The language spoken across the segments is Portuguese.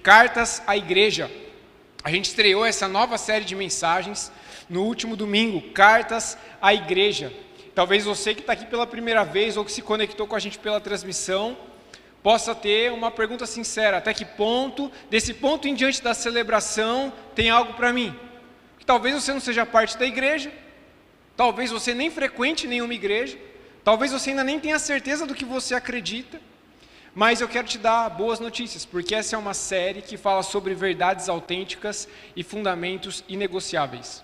Cartas à Igreja. A gente estreou essa nova série de mensagens no último domingo, Cartas à Igreja. Talvez você que está aqui pela primeira vez ou que se conectou com a gente pela transmissão, possa ter uma pergunta sincera: até que ponto, desse ponto em diante da celebração, tem algo para mim? Que talvez você não seja parte da igreja, talvez você nem frequente nenhuma igreja, talvez você ainda nem tenha certeza do que você acredita, mas eu quero te dar boas notícias, porque essa é uma série que fala sobre verdades autênticas e fundamentos inegociáveis.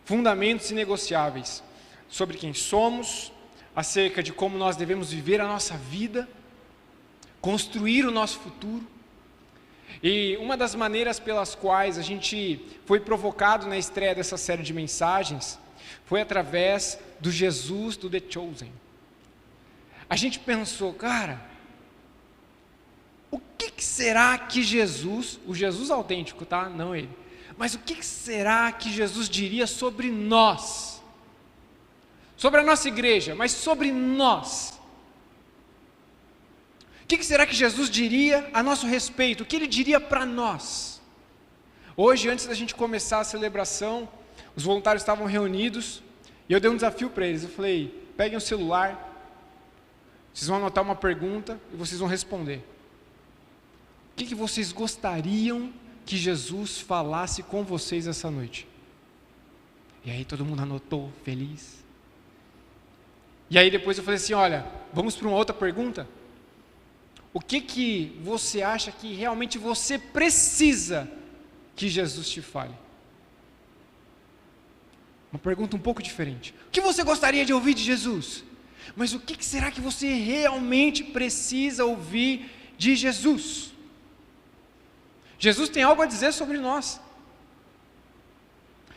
Fundamentos inegociáveis sobre quem somos, acerca de como nós devemos viver a nossa vida, construir o nosso futuro. E uma das maneiras pelas quais a gente foi provocado na estreia dessa série de mensagens foi através do Jesus do The Chosen. A gente pensou, cara, o que será que Jesus, o Jesus autêntico, tá? Não ele. Mas o que será que Jesus diria sobre nós? Sobre a nossa igreja, mas sobre nós. O que será que Jesus diria a nosso respeito? O que ele diria para nós? Hoje, antes da gente começar a celebração, os voluntários estavam reunidos e eu dei um desafio para eles. Eu falei, peguem o celular, vocês vão anotar uma pergunta e vocês vão responder. O que vocês gostariam que Jesus falasse com vocês essa noite? E aí todo mundo anotou, feliz. E aí depois eu falei assim, olha, vamos para uma outra pergunta? O que você acha que realmente você precisa que Jesus te fale? Uma pergunta um pouco diferente. O que você gostaria de ouvir de Jesus? Mas o que será que você realmente precisa ouvir de Jesus? Jesus tem algo a dizer sobre nós.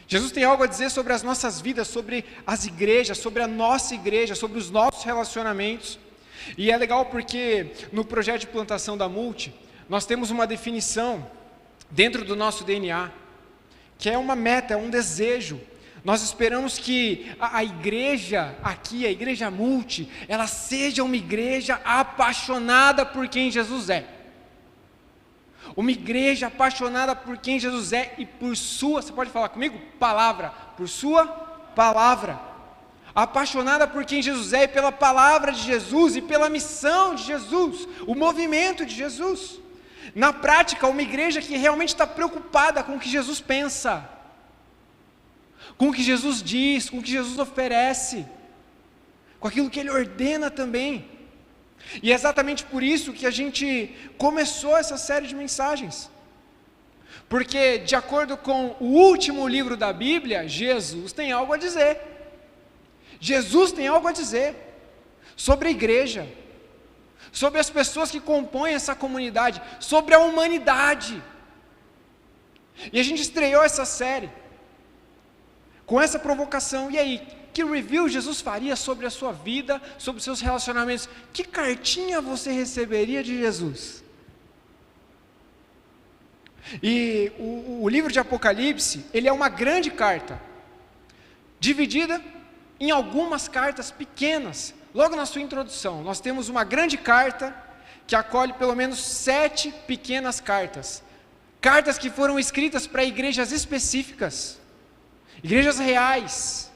Jesus tem algo a dizer sobre as nossas vidas, sobre as igrejas, sobre a nossa igreja, sobre os nossos relacionamentos. E é legal porque no projeto de plantação da Multi, nós temos uma definição dentro do nosso DNA, que é uma meta, é um desejo. Nós esperamos que a igreja aqui, a igreja Multi, ela seja uma igreja apaixonada por quem Jesus é. Uma igreja apaixonada por quem Jesus é e por sua, você pode falar comigo? Palavra, por sua palavra. Apaixonada por quem Jesus é e pela palavra de Jesus e pela missão de Jesus, o movimento de Jesus. Na prática, uma igreja que realmente está preocupada com o que Jesus pensa, com o que Jesus diz, com o que Jesus oferece, com aquilo que Ele ordena também. E é exatamente por isso que a gente começou essa série de mensagens. Porque, de acordo com o último livro da Bíblia, Jesus tem algo a dizer. Jesus tem algo a dizer sobre a igreja, sobre as pessoas que compõem essa comunidade, sobre a humanidade. E a gente estreou essa série com essa provocação. E aí, que review Jesus faria sobre a sua vida, sobre os seus relacionamentos? Que cartinha você receberia de Jesus? E o livro de Apocalipse, ele é uma grande carta, dividida em algumas cartas pequenas. Logo na sua introdução, nós temos uma grande carta que acolhe pelo menos 7 pequenas cartas. Cartas que foram escritas para igrejas específicas, igrejas reais,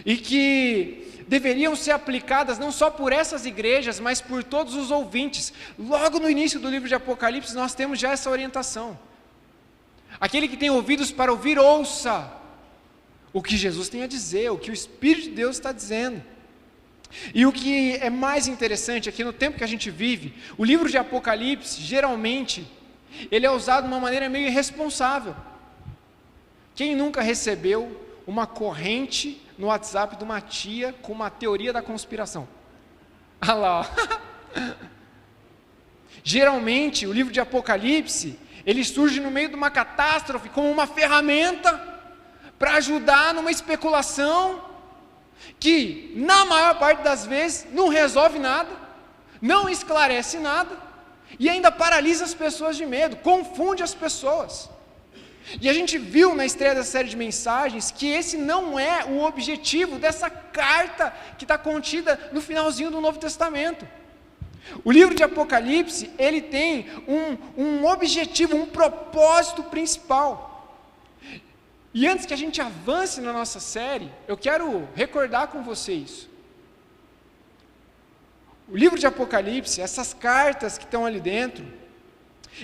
e que deveriam ser aplicadas não só por essas igrejas, mas por todos os ouvintes. Logo no início do livro de Apocalipse, nós temos já essa orientação. Aquele que tem ouvidos para ouvir, ouça o que Jesus tem a dizer, o que o Espírito de Deus está dizendo. E o que é mais interessante é que no tempo que a gente vive, o livro de Apocalipse, geralmente, ele é usado de uma maneira meio irresponsável. Quem nunca recebeu uma corrente no WhatsApp de uma tia com uma teoria da conspiração? Ah lá, ó. Geralmente, o livro de Apocalipse, ele surge no meio de uma catástrofe como uma ferramenta para ajudar numa especulação que, na maior parte das vezes, não resolve nada, não esclarece nada e ainda paralisa as pessoas de medo, confunde as pessoas. E a gente viu na estreia da série de mensagens que esse não é o objetivo dessa carta que está contida no finalzinho do Novo Testamento. O livro de Apocalipse, ele tem um objetivo, um propósito principal. E antes que a gente avance na nossa série, eu quero recordar com vocês. O livro de Apocalipse, essas cartas que estão ali dentro,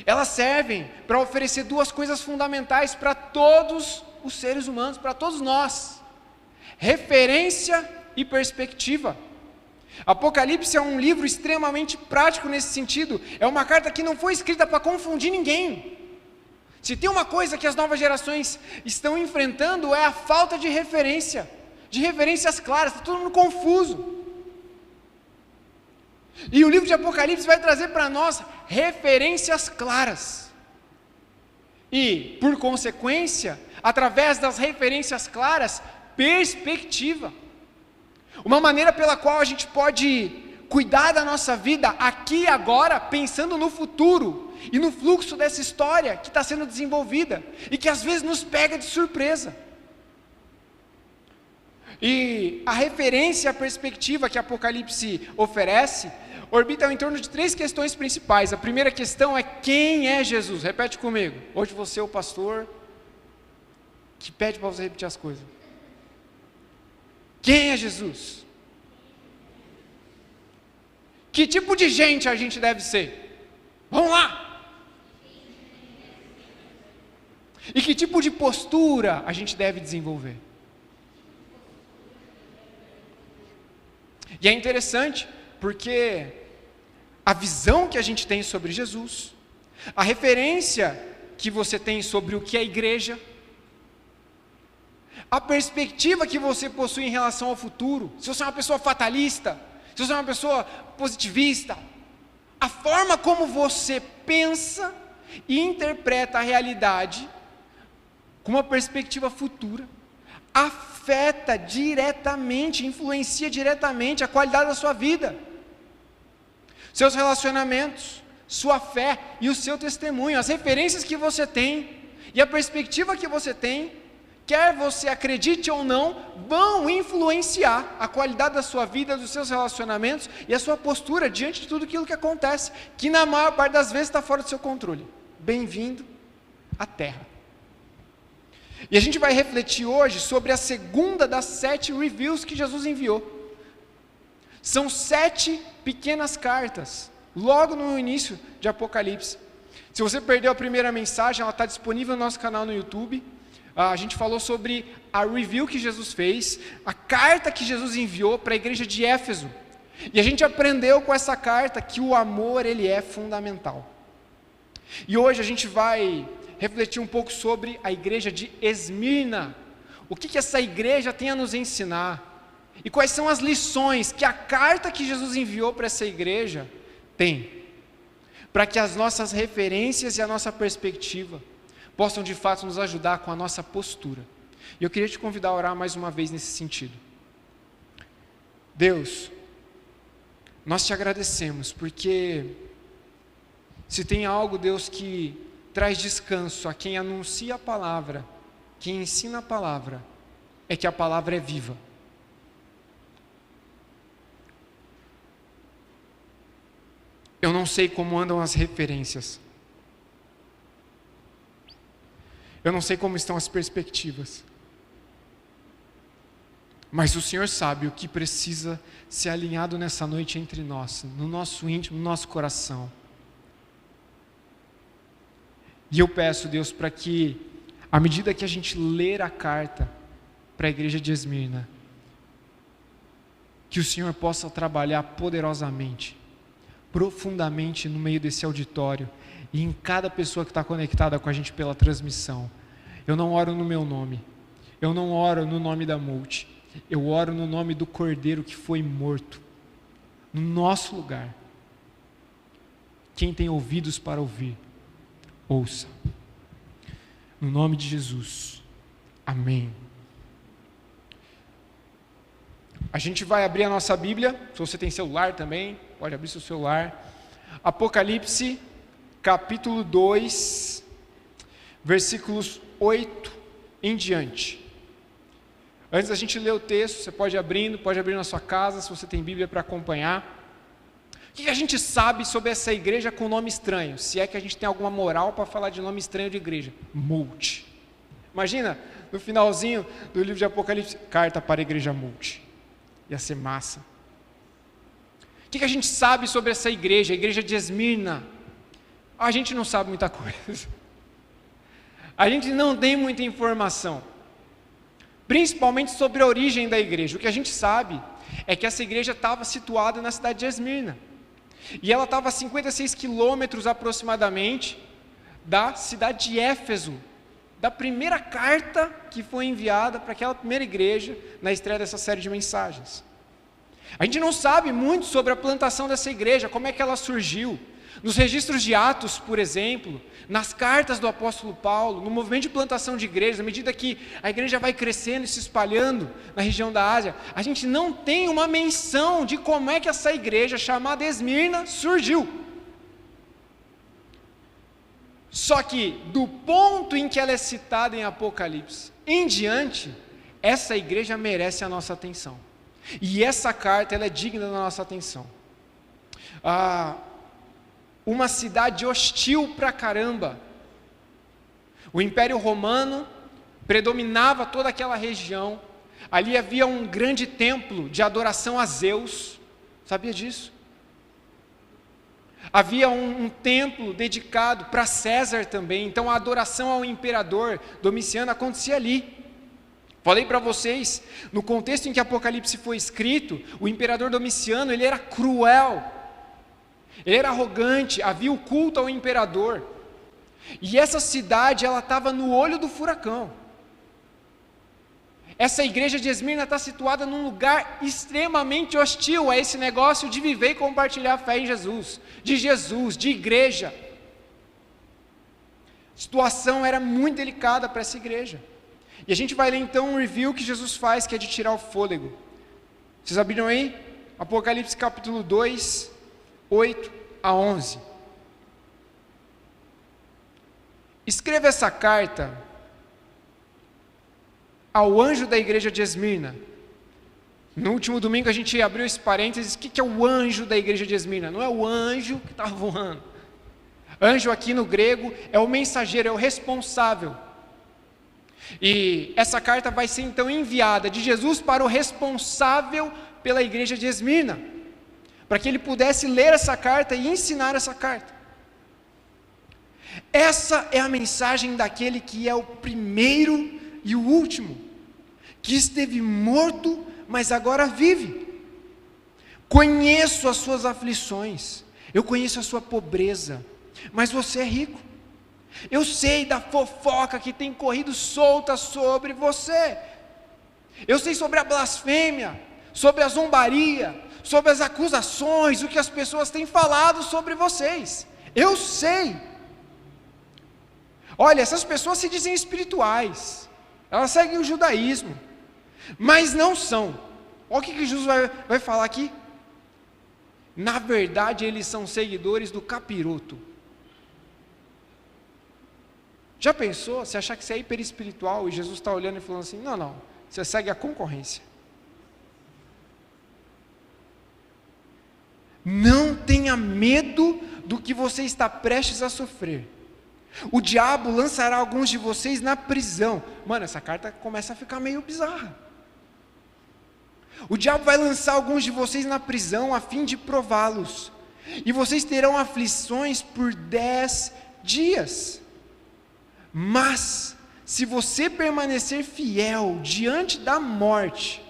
elas servem para oferecer duas coisas fundamentais para todos os seres humanos, para todos nós: referência e perspectiva. Apocalipse é um livro extremamente prático nesse sentido. É uma carta que não foi escrita para confundir ninguém. Se tem uma coisa que as novas gerações estão enfrentando, é a falta de referências claras. Está todo mundo confuso. E o livro de Apocalipse vai trazer para nós referências claras. E, por consequência, através das referências claras, perspectiva. Uma maneira pela qual a gente pode cuidar da nossa vida aqui e agora, pensando no futuro e no fluxo dessa história que está sendo desenvolvida e que às vezes nos pega de surpresa. E a referência, a perspectiva que Apocalipse oferece, orbita em torno de 3 questões principais. A primeira questão é: quem é Jesus? Repete comigo. Hoje você é o pastor que pede para você repetir as coisas. Quem é Jesus? Que tipo de gente a gente deve ser? Vamos lá! E que tipo de postura a gente deve desenvolver? E é interessante, porque a visão que a gente tem sobre Jesus, a referência que você tem sobre o que é a igreja, a perspectiva que você possui em relação ao futuro, se você é uma pessoa fatalista, se você é uma pessoa positivista, a forma como você pensa e interpreta a realidade com uma perspectiva futura, afeta diretamente, influencia diretamente a qualidade da sua vida, seus relacionamentos, sua fé e o seu testemunho, as referências que você tem e a perspectiva que você tem, quer você acredite ou não, vão influenciar a qualidade da sua vida, dos seus relacionamentos e a sua postura diante de tudo aquilo que acontece, que na maior parte das vezes está fora do seu controle. Bem-vindo à Terra. E a gente vai refletir hoje sobre a segunda das 7 reviews que Jesus enviou. São 7 pequenas cartas, logo no início de Apocalipse. Se você perdeu a primeira mensagem, ela está disponível no nosso canal no YouTube. A gente falou sobre a review que Jesus fez, a carta que Jesus enviou para a igreja de Éfeso. E a gente aprendeu com essa carta que o amor, ele é fundamental. E hoje a gente vai refletir um pouco sobre a igreja de Esmirna. O que essa igreja tem a nos ensinar? E quais são as lições que a carta que Jesus enviou para essa igreja tem? Para que as nossas referências e a nossa perspectiva possam de fato nos ajudar com a nossa postura. E eu queria te convidar a orar mais uma vez nesse sentido. Deus, nós te agradecemos, porque se tem algo, Deus, que traz descanso a quem anuncia a palavra, quem ensina a palavra, é que a palavra é viva. Eu não sei como andam as referências. Eu não sei como estão as perspectivas. Mas o Senhor sabe o que precisa ser alinhado nessa noite entre nós, no nosso íntimo, no nosso coração. E eu peço, Deus, para que, à medida que a gente ler a carta para a igreja de Esmirna, que o Senhor possa trabalhar poderosamente, profundamente no meio desse auditório e em cada pessoa que está conectada com a gente pela transmissão. Eu não oro no meu nome, eu não oro no nome da Multi, eu oro no nome do Cordeiro que foi morto, no nosso lugar. Quem tem ouvidos para ouvir, ouça. No nome de Jesus, amém. A gente vai abrir a nossa Bíblia, se você tem celular também, pode abrir seu celular. Apocalipse, capítulo 2, versículos 8 em diante. Antes da gente ler o texto, você pode abrir na sua casa, se você tem Bíblia para acompanhar. que a gente sabe sobre essa igreja com nome estranho? Se é que a gente tem alguma moral para falar de nome estranho de igreja. Multi. Imagina, no finalzinho do livro de Apocalipse, carta para a igreja Multi. Ia ser massa. O que a gente sabe sobre essa igreja, a igreja de Esmirna? A gente não sabe muita coisa. A gente não tem muita informação. Principalmente sobre a origem da igreja. O que a gente sabe é que essa igreja estava situada na cidade de Esmirna. E ela estava a 56 quilômetros aproximadamente da cidade de Éfeso, da primeira carta que foi enviada para aquela primeira igreja na estreia dessa série de mensagens. A gente não sabe muito sobre a plantação dessa igreja, como é que ela surgiu. Nos registros de Atos, por exemplo, nas cartas do apóstolo Paulo, no movimento de plantação de igrejas, à medida que a igreja vai crescendo e se espalhando na região da Ásia, a gente não tem uma menção de como é que essa igreja chamada Esmirna surgiu. Só que, do ponto em que ela é citada em Apocalipse em diante, essa igreja merece a nossa atenção. E essa carta, ela é digna da nossa atenção. Uma cidade hostil pra caramba. O Império Romano predominava toda aquela região. Ali havia um grande templo de adoração a Zeus. Sabia disso? Havia um templo dedicado para César também. Então a adoração ao imperador Domiciano acontecia ali. Falei para vocês, no contexto em que Apocalipse foi escrito, o imperador Domiciano, ele era cruel. Ele era arrogante, havia o culto ao imperador. E essa cidade, ela estava no olho do furacão. Essa igreja de Esmirna está situada num lugar extremamente hostil a esse negócio de viver e compartilhar a fé em Jesus, de igreja. A situação era muito delicada para essa igreja. E a gente vai ler então um review que Jesus faz, que é de tirar o fôlego. Vocês abriram aí? Apocalipse capítulo 2, 8 a 11. Escreva essa carta ao anjo da igreja de Esmirna. No último domingo a gente abriu esse parênteses. O que é o anjo da igreja de Esmirna? Não é o anjo que está voando. Anjo aqui no grego é o mensageiro, é o responsável. E essa carta vai ser então enviada de Jesus para o responsável pela igreja de Esmirna, para que ele pudesse ler essa carta e ensinar essa carta. Essa é a mensagem daquele que é o primeiro e o último, que esteve morto, mas agora vive. Conheço as suas aflições, eu conheço a sua pobreza, mas você é rico. Eu sei da fofoca que tem corrido solta sobre você. Eu sei sobre a blasfêmia, sobre a zombaria, sobre as acusações, o que as pessoas têm falado sobre vocês. Eu sei. Olha, essas pessoas se dizem espirituais, elas seguem o judaísmo, mas não são. Olha o que Jesus vai falar aqui. Na verdade, eles são seguidores do capiroto. Já pensou, você achar que você é hiper espiritual e Jesus está olhando e falando assim, não, você segue a concorrência. Não tenha medo do que você está prestes a sofrer. O diabo lançará alguns de vocês na prisão. Mano, essa carta começa a ficar meio bizarra. O diabo vai lançar alguns de vocês na prisão a fim de prová-los. E vocês terão aflições por 10 dias. Mas, se você permanecer fiel diante da morte,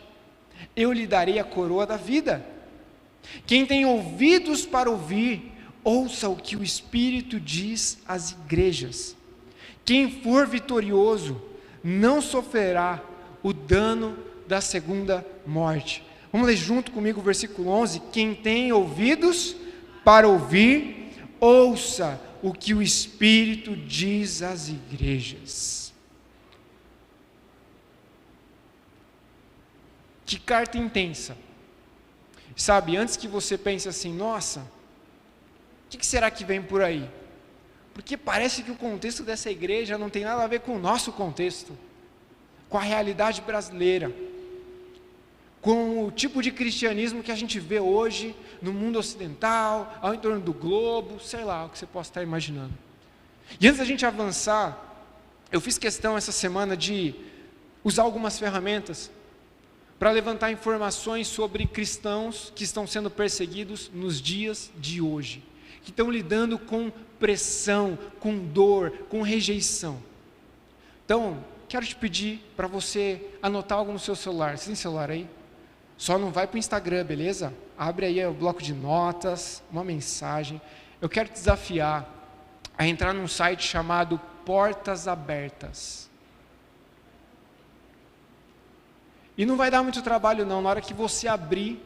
eu lhe darei a coroa da vida. Quem tem ouvidos para ouvir, ouça o que o Espírito diz às igrejas. Quem for vitorioso, não sofrerá o dano da segunda morte. Vamos ler junto comigo o versículo 11. Quem tem ouvidos para ouvir, ouça o que o Espírito diz às igrejas. Que carta intensa. Sabe, antes que você pense assim, nossa, o que será que vem por aí? Porque parece que o contexto dessa igreja não tem nada a ver com o nosso contexto, com a realidade brasileira. com o tipo de cristianismo que a gente vê hoje no mundo ocidental, ao entorno do globo, sei lá, o que você possa estar imaginando. E antes da gente avançar, eu fiz questão essa semana de usar algumas ferramentas para levantar informações sobre cristãos que estão sendo perseguidos nos dias de hoje, que estão lidando com pressão, com dor, com rejeição. Então, quero te pedir para você anotar algo no seu celular. Você tem celular aí? Só não vai para o Instagram, beleza? Abre aí o bloco de notas, uma mensagem. Eu quero te desafiar a entrar num site chamado Portas Abertas. E não vai dar muito trabalho não, na hora que você abrir,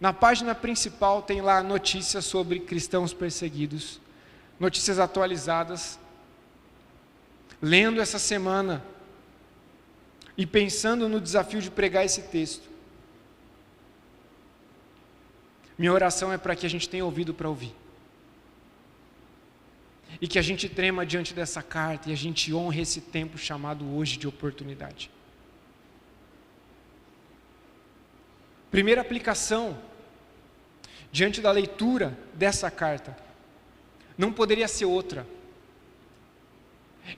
na página principal tem lá notícias sobre cristãos perseguidos, notícias atualizadas. Lendo essa semana e pensando no desafio de pregar esse texto, minha oração é para que a gente tenha ouvido para ouvir. E que a gente trema diante dessa carta e a gente honre esse tempo chamado hoje de oportunidade. Primeira aplicação, diante da leitura dessa carta, não poderia ser outra.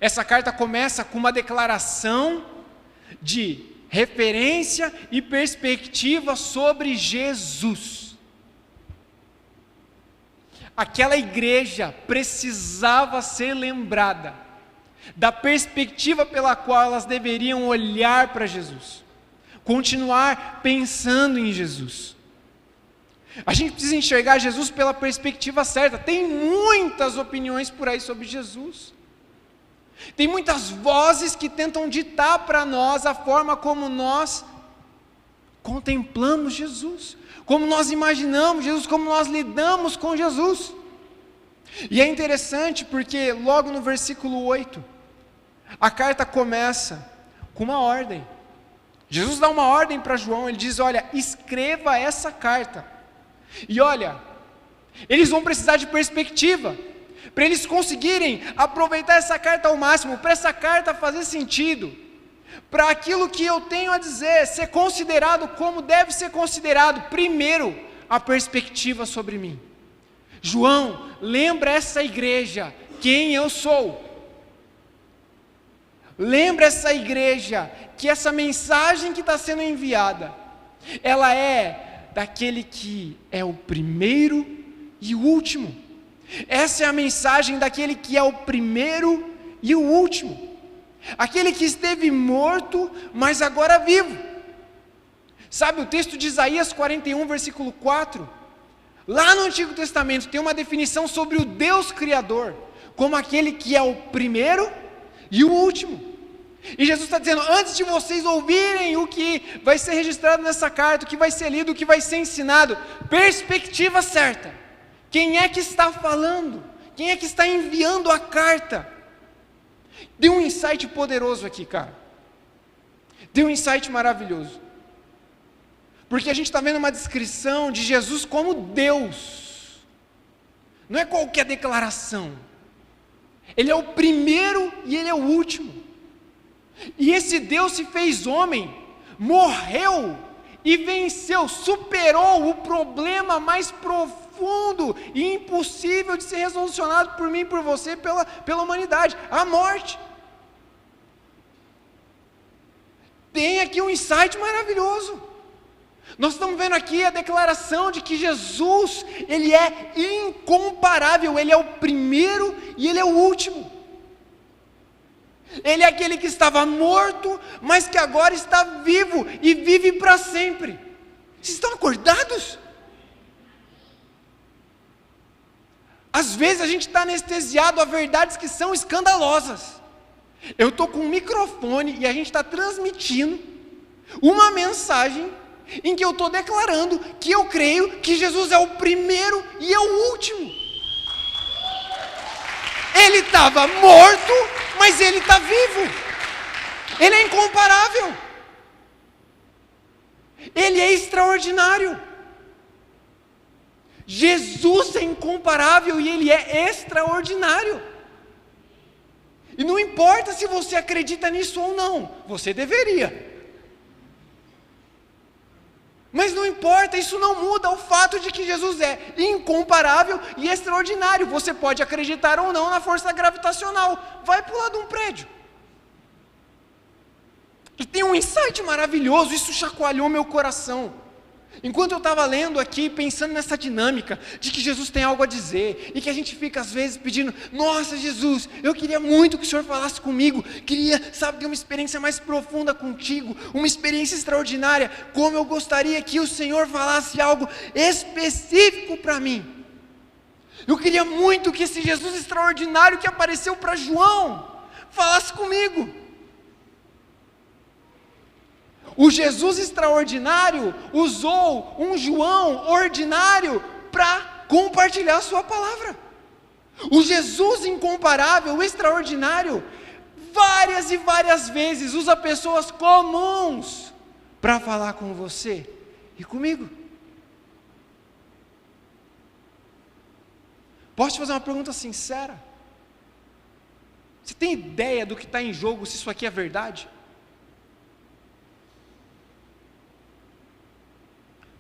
Essa carta começa com uma declaração de referência e perspectiva sobre Jesus. Aquela igreja precisava ser lembrada da perspectiva pela qual elas deveriam olhar para Jesus, continuar pensando em Jesus. A gente precisa enxergar Jesus pela perspectiva certa. Tem muitas opiniões por aí sobre Jesus. Tem muitas vozes que tentam ditar para nós a forma como nós contemplamos Jesus, como nós imaginamos Jesus, como nós lidamos com Jesus. E é interessante porque logo no versículo 8, a carta começa com uma ordem. Jesus dá uma ordem para João, ele diz, olha, escreva essa carta. E olha, eles vão precisar de perspectiva, para eles conseguirem aproveitar essa carta ao máximo, para essa carta fazer sentido, para aquilo que eu tenho a dizer, ser considerado como deve ser considerado. Primeiro, a perspectiva sobre mim. João, lembra essa igreja quem eu sou. Lembra essa igreja que essa mensagem que está sendo enviada, ela é daquele que é o primeiro e o último. Essa é a mensagem daquele que é o primeiro e o último. Aquele que esteve morto, mas agora vivo. Sabe, o texto de Isaías 41, versículo 4, lá no Antigo Testamento tem uma definição sobre o Deus Criador, como aquele que é o primeiro e o último. E Jesus está dizendo, antes de vocês ouvirem o que vai ser registrado nessa carta, o que vai ser lido, o que vai ser ensinado, perspectiva certa. Quem é que está falando? Quem é que está enviando a carta? Deu um insight poderoso aqui, cara. Deu um insight maravilhoso. Porque a gente está vendo uma descrição de Jesus como Deus. Não é qualquer declaração. Ele é o primeiro e ele é o último. E esse Deus se fez homem, morreu e venceu, superou o problema mais profundo e impossível de ser resolucionado por mim e por você, pela humanidade, a morte. Tem aqui um insight maravilhoso. Nós estamos vendo aqui a declaração de que Jesus, ele é incomparável, ele é o primeiro e ele é o último. Ele é aquele que estava morto, mas que agora está vivo e vive para sempre. Vocês estão acordados? Às vezes a gente está anestesiado a verdades que são escandalosas. Eu estou com um microfone e a gente está transmitindo uma mensagem em que eu estou declarando que eu creio que Jesus é o primeiro e é o último. Ele estava morto, mas ele está vivo. Ele é incomparável. Ele é extraordinário. Jesus é incomparável e ele é extraordinário. E não importa se você acredita nisso ou não, você deveria. Mas não importa, isso não muda o fato de que Jesus é incomparável e extraordinário. Você pode acreditar ou não na força gravitacional. Vai pular de um prédio. E tem um insight maravilhoso, isso chacoalhou meu coração. Enquanto eu estava lendo aqui, pensando nessa dinâmica de que Jesus tem algo a dizer, e que a gente fica às vezes pedindo, nossa Jesus, eu queria muito que o Senhor falasse comigo, queria, sabe, ter uma experiência mais profunda contigo, uma experiência extraordinária, como eu gostaria que o Senhor falasse algo específico para mim. Eu queria muito que esse Jesus extraordinário que apareceu para João, falasse comigo. O Jesus extraordinário usou um João ordinário para compartilhar a sua palavra. O Jesus incomparável, extraordinário, várias e várias vezes usa pessoas comuns para falar com você e comigo. Posso te fazer uma pergunta sincera? Você tem ideia do que está em jogo, se isso aqui é verdade?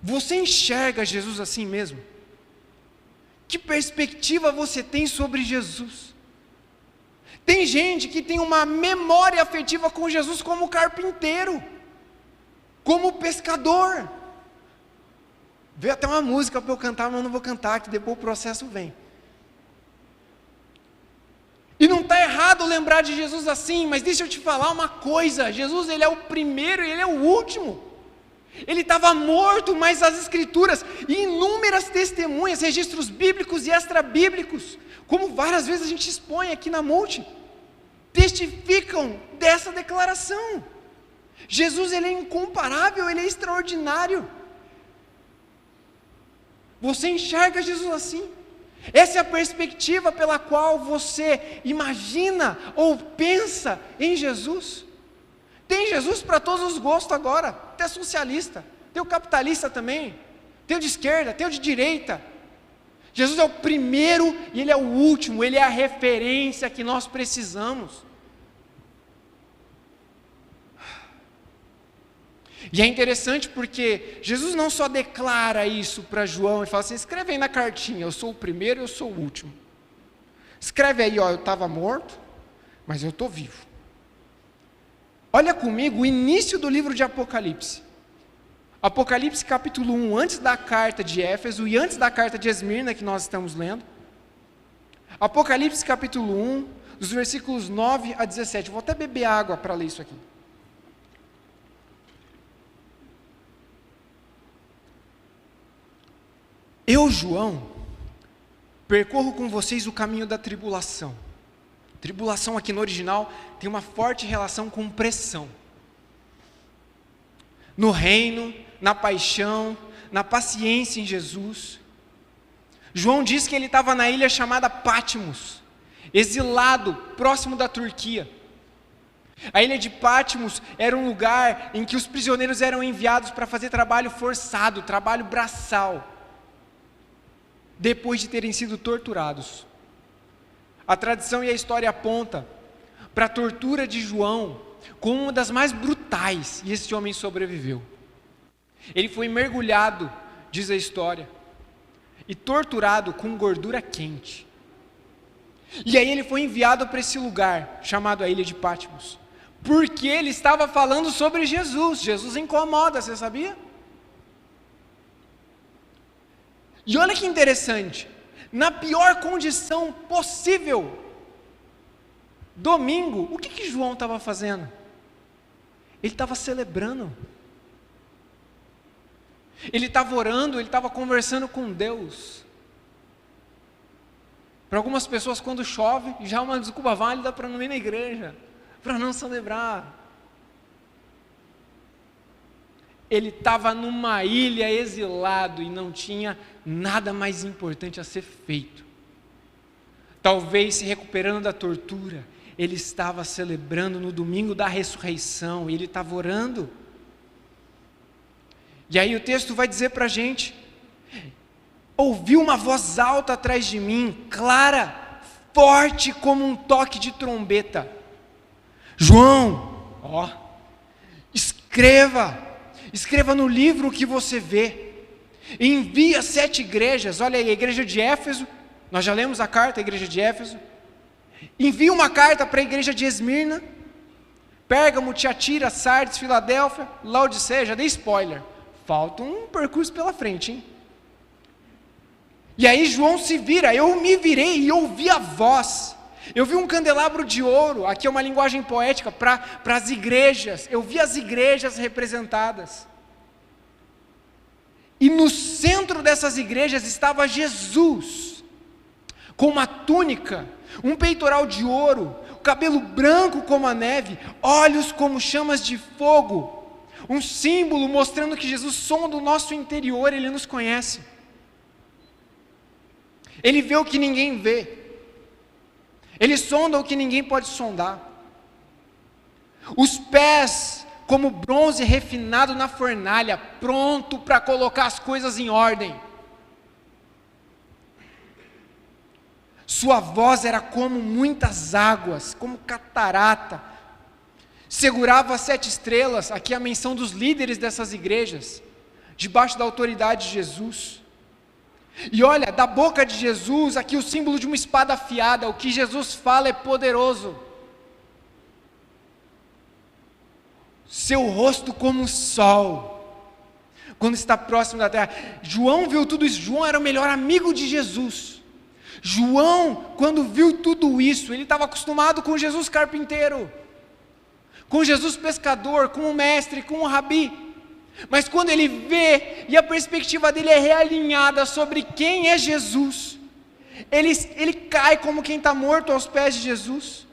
Você enxerga Jesus assim mesmo? Que perspectiva você tem sobre Jesus? Tem gente que tem uma memória afetiva com Jesus como carpinteiro, como pescador. Veio até uma música para eu cantar, mas eu não vou cantar, que depois o processo vem. E não está errado lembrar de Jesus assim, mas deixa eu te falar uma coisa, Jesus ele é o primeiro e ele é o último. Ele estava morto, mas as escrituras, e inúmeras testemunhas, registros bíblicos e extra-bíblicos, como várias vezes a gente expõe aqui na Multi, testificam dessa declaração. Jesus ele é incomparável, ele é extraordinário. Você enxerga Jesus assim? Essa é a perspectiva pela qual você imagina ou pensa em Jesus? Tem Jesus para todos os gostos agora, até socialista, tem o capitalista também, tem o de esquerda, tem o de direita. Jesus é o primeiro e ele é o último, ele é a referência que nós precisamos. E é interessante porque Jesus não só declara isso para João e fala assim, escreve aí na cartinha, eu sou o primeiro e eu sou o último. Escreve aí, ó, eu estava morto, mas eu estou vivo. Olha comigo o início do livro de Apocalipse. Apocalipse capítulo 1, antes da carta de Éfeso e antes da carta de Esmirna que nós estamos lendo. Apocalipse capítulo 1, dos versículos 9 a 17. Vou até beber água para ler isso aqui. Eu, João, percorro com vocês o caminho da tribulação. Tribulação aqui no original tem uma forte relação com pressão. No reino, na paixão, na paciência em Jesus. João diz que ele estava na ilha chamada Patmos, exilado, próximo da Turquia. A ilha de Patmos era um lugar em que os prisioneiros eram enviados para fazer trabalho forçado, trabalho braçal, depois de terem sido torturados. A tradição e a história apontam para a tortura de João como uma das mais brutais, e esse homem sobreviveu. Ele foi mergulhado, diz a história, e torturado com gordura quente. E aí ele foi enviado para esse lugar, chamado a Ilha de Patmos, porque ele estava falando sobre Jesus. Jesus incomoda, você sabia? E olha que interessante, na pior condição possível, domingo, o que João estava fazendo? Ele estava celebrando, ele estava orando, ele estava conversando com Deus. Para algumas pessoas, quando chove, já é uma desculpa válida para não ir na igreja, para não celebrar. Ele estava numa ilha exilado e não tinha nada mais importante a ser feito. Talvez se recuperando da tortura, ele estava celebrando no domingo da ressurreição, e ele estava orando. E aí o texto vai dizer para a gente, ouvi uma voz alta atrás de mim, clara, forte como um toque de trombeta. João, escreva, escreva no livro o que você vê, envie a 7 igrejas, olha aí, a igreja de Éfeso, nós já lemos a carta à igreja de Éfeso, envie uma carta para a igreja de Esmirna, Pérgamo, Tiatira, Sardes, Filadélfia, Laodiceia, já dei spoiler, falta um percurso pela frente, hein? E aí João se vira, eu me virei e ouvi a voz, eu vi um candelabro de ouro, aqui é uma linguagem poética, para as igrejas, eu vi as igrejas representadas, e no centro dessas igrejas estava Jesus, com uma túnica, um peitoral de ouro, cabelo branco como a neve, olhos como chamas de fogo, um símbolo mostrando que Jesus sonda o nosso interior, Ele nos conhece, Ele vê o que ninguém vê, Ele sonda o que ninguém pode sondar, os pés como bronze refinado na fornalha, pronto para colocar as coisas em ordem, sua voz era como muitas águas, como catarata, segurava as 7 estrelas, aqui a menção dos líderes dessas igrejas, debaixo da autoridade de Jesus, e olha, da boca de Jesus, aqui o símbolo de uma espada afiada, o que Jesus fala é poderoso, seu rosto como o sol, quando está próximo da terra. João viu tudo isso, João era o melhor amigo de Jesus, João, quando viu tudo isso, ele estava acostumado com Jesus carpinteiro, com Jesus pescador, com o mestre, com o rabi, mas quando ele vê, e a perspectiva dele é realinhada sobre quem é Jesus, ele cai como quem está morto aos pés de Jesus.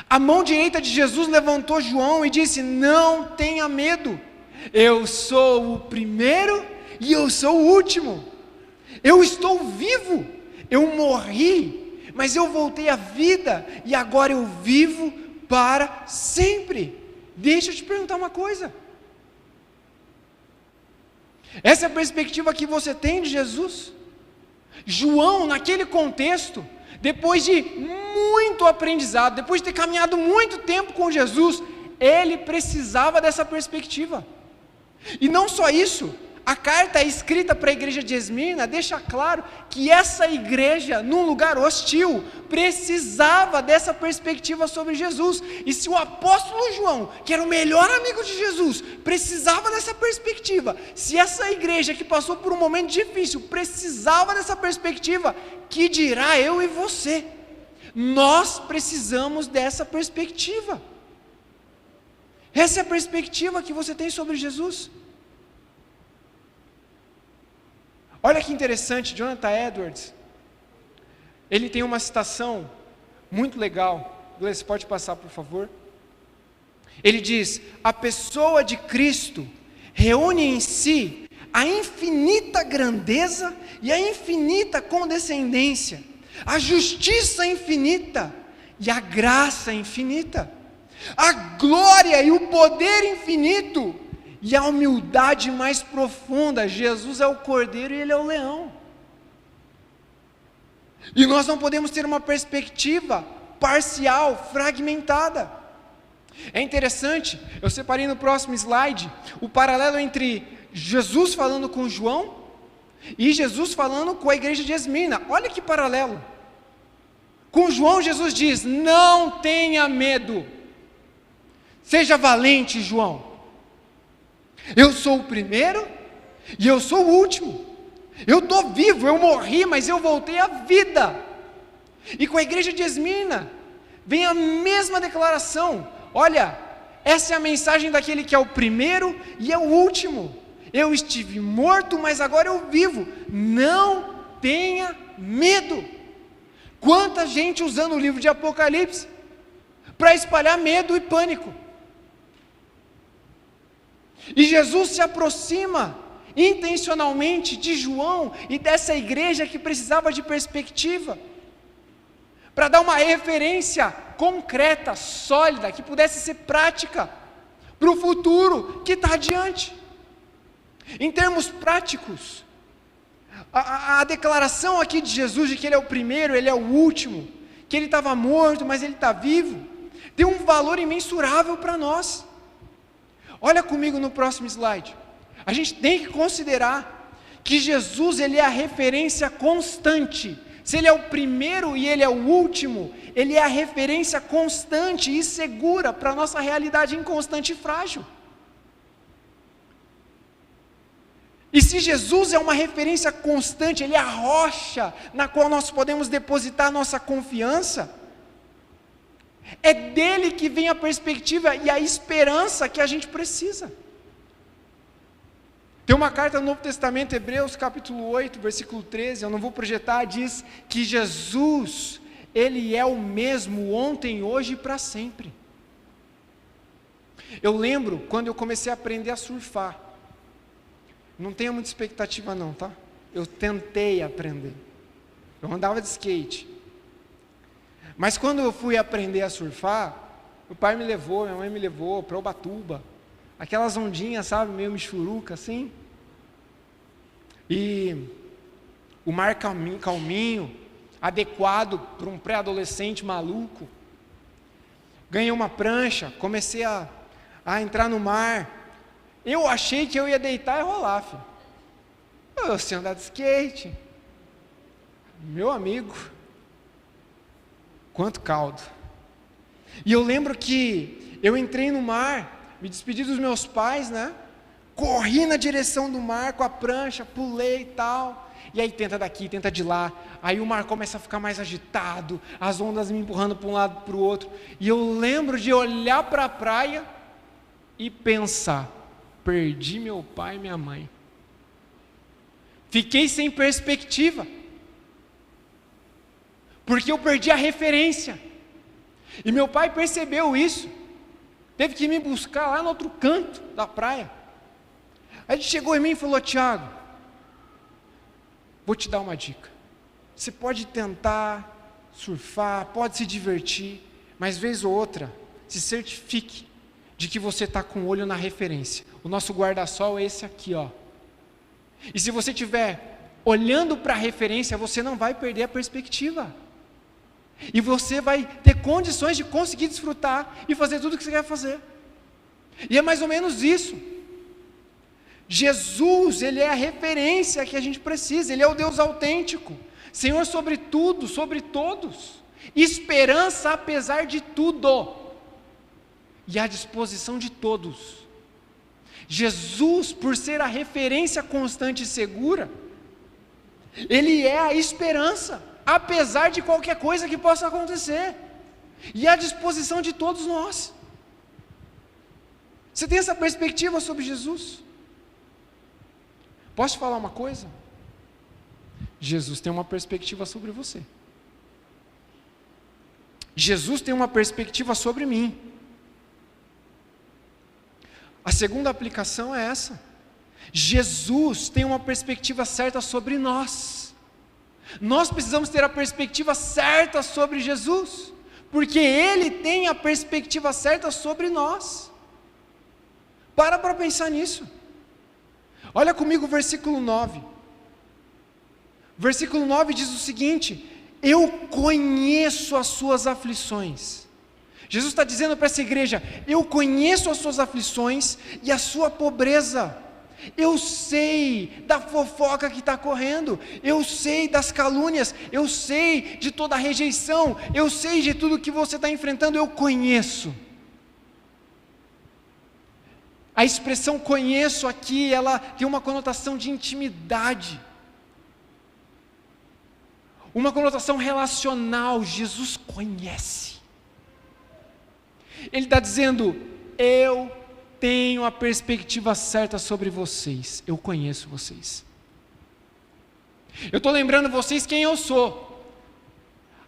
A mão direita de Jesus levantou João e disse: não tenha medo, eu sou o primeiro e eu sou o último, eu estou vivo, eu morri, mas eu voltei à vida, e agora eu vivo para sempre. Deixa eu te perguntar uma coisa, essa é a perspectiva que você tem de Jesus? João, naquele contexto, depois de muito aprendizado, depois de ter caminhado muito tempo com Jesus, ele precisava dessa perspectiva. E não só isso, a carta escrita para a igreja de Esmirna deixa claro que essa igreja, num lugar hostil, precisava dessa perspectiva sobre Jesus. E se o apóstolo João, que era o melhor amigo de Jesus, precisava dessa perspectiva, se essa igreja que passou por um momento difícil precisava dessa perspectiva, que dirá eu e você? Nós precisamos dessa perspectiva. Essa é a perspectiva que você tem sobre Jesus. Olha que interessante, Jonathan Edwards, ele tem uma citação muito legal. Gleice, pode passar, por favor? Ele diz: a pessoa de Cristo reúne em si a infinita grandeza e a infinita condescendência, a justiça infinita e a graça infinita, a glória e o poder infinito e a humildade mais profunda. Jesus é o cordeiro e ele é o leão. E nós não podemos ter uma perspectiva parcial, fragmentada. É interessante, eu separei no próximo slide o paralelo entre Jesus falando com João e Jesus falando com a igreja de Esmirna. Olha que paralelo. Com João, Jesus diz: não tenha medo, seja valente, João. Eu sou o primeiro e eu sou o último, eu estou vivo, eu morri, mas eu voltei à vida. E com a igreja de Esmirna vem a mesma declaração: olha, essa é a mensagem daquele que é o primeiro e é o último, eu estive morto, mas agora eu vivo, não tenha medo. Quanta gente usando o livro de Apocalipse para espalhar medo e pânico. E Jesus se aproxima intencionalmente de João e dessa igreja que precisava de perspectiva, para dar uma referência concreta, sólida, que pudesse ser prática para o futuro que está adiante. Em termos práticos, a declaração aqui de Jesus de que ele é o primeiro, ele é o último, que ele estava morto, mas ele está vivo, tem um valor imensurável para nós. Olha comigo no próximo slide. A gente tem que considerar que Jesus, ele é a referência constante. Se ele é o primeiro e ele é o último, ele é a referência constante e segura para a nossa realidade inconstante e frágil. E se Jesus é uma referência constante, ele é a rocha na qual nós podemos depositar nossa confiança, é dele que vem a perspectiva e a esperança que a gente precisa. Tem uma carta no Novo Testamento, Hebreus capítulo 8, versículo 13, eu não vou projetar, diz que Jesus, ele é o mesmo ontem, hoje e para sempre. Eu lembro quando eu comecei a aprender a surfar, não tenho muita expectativa não, tá? Eu tentei aprender, eu andava de skate, mas quando eu fui aprender a surfar, meu pai me levou, minha mãe me levou para Ubatuba, aquelas ondinhas, sabe, meio michuruca assim, e o mar calminho, adequado para um pré-adolescente maluco. Ganhei uma prancha, comecei a entrar no mar, eu achei que eu ia deitar e rolar, filho. Eu sei andar de skate, meu amigo, quanto caldo. E eu lembro que eu entrei no mar, me despedi dos meus pais, né? Corri na direção do mar com a prancha, pulei e tal. E aí tenta daqui, tenta de lá. Aí o mar começa a ficar mais agitado, as ondas me empurrando para um lado para o outro. E eu lembro de olhar para a praia e pensar: perdi meu pai e minha mãe. Fiquei sem perspectiva, porque eu perdi a referência. E meu pai percebeu isso, teve que me buscar lá no outro canto da praia. Aí ele chegou em mim e falou: Tiago, vou te dar uma dica. Você pode tentar surfar, pode se divertir, mas vez ou outra, se certifique de que você está com o olho na referência. O nosso guarda-sol é esse aqui, ó. E se você estiver olhando para a referência, você não vai perder a perspectiva. E você vai ter condições de conseguir desfrutar e fazer tudo o que você quer fazer. E é mais ou menos isso. Jesus, ele é a referência que a gente precisa, ele é o Deus autêntico, Senhor sobre tudo, sobre todos, esperança apesar de tudo, e à disposição de todos. Jesus, por ser a referência constante e segura, ele é a esperança, apesar de qualquer coisa que possa acontecer, e à disposição de todos nós. Você tem essa perspectiva sobre Jesus? Posso te falar uma coisa? Jesus tem uma perspectiva sobre você. Jesus tem uma perspectiva sobre mim. A segunda aplicação é essa. Jesus tem uma perspectiva certa sobre nós. Nós precisamos ter a perspectiva certa sobre Jesus, porque Ele tem a perspectiva certa sobre nós. Para pensar nisso. Olha comigo o versículo 9. Versículo 9 diz o seguinte: eu conheço as suas aflições. Jesus está dizendo para essa igreja: eu conheço as suas aflições e a sua pobreza. Eu sei da fofoca que está correndo, eu sei das calúnias, eu sei de toda a rejeição, eu sei de tudo que você está enfrentando, eu conheço. A expressão conheço aqui, ela tem uma conotação de intimidade, uma conotação relacional. Jesus conhece. Ele está dizendo: eu tenho a perspectiva certa sobre vocês, eu conheço vocês. Eu estou lembrando vocês quem eu sou.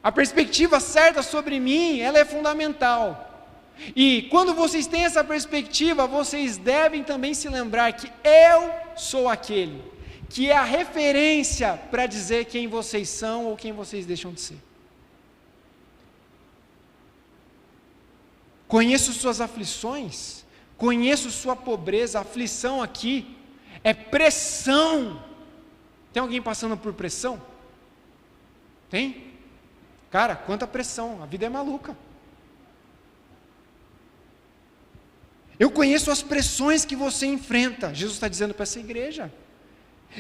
A perspectiva certa sobre mim, ela é fundamental. E quando vocês têm essa perspectiva, vocês devem também se lembrar que eu sou aquele que é a referência para dizer quem vocês são ou quem vocês deixam de ser. Conheço suas aflições, conheço sua pobreza. A aflição aqui é pressão. Tem alguém passando por pressão? Tem? Cara, quanta pressão, a vida é maluca. Eu conheço as pressões que você enfrenta. Jesus está dizendo para essa igreja.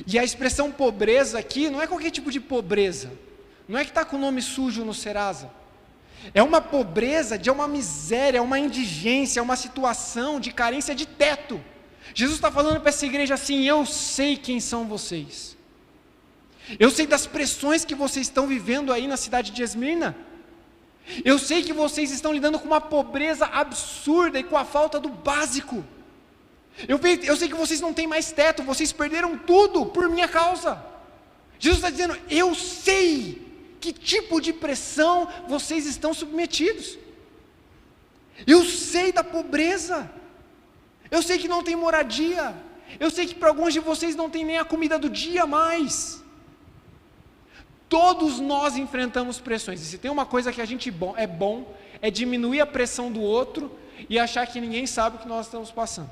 E a expressão pobreza aqui não é qualquer tipo de pobreza. Não é que está com o nome sujo no Serasa. É uma pobreza de uma miséria, uma indigência, uma situação de carência de teto. Jesus está falando para essa igreja assim: eu sei quem são vocês. Eu sei das pressões que vocês estão vivendo aí na cidade de Esmirna. Eu sei que vocês estão lidando com uma pobreza absurda e com a falta do básico. Eu sei que vocês não têm mais teto, vocês perderam tudo por minha causa. Jesus está dizendo: eu sei que tipo de pressão vocês estão submetidos. Eu sei da pobreza. Eu sei que não tem moradia. Eu sei que para alguns de vocês não tem nem a comida do dia mais. Todos nós enfrentamos pressões. E se tem uma coisa que a gente é diminuir a pressão do outro e achar que ninguém sabe o que nós estamos passando.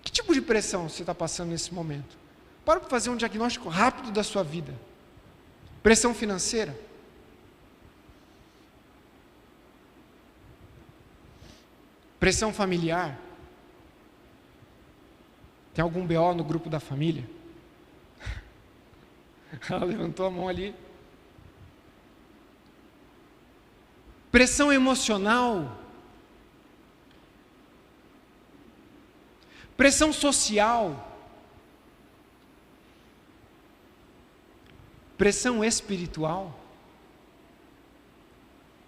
Que tipo de pressão você está passando nesse momento? Para fazer um diagnóstico rápido da sua vida. Pressão financeira? Pressão familiar? Tem algum BO no grupo da família? Ela levantou a mão ali. Pressão emocional? Pressão social? Pressão espiritual?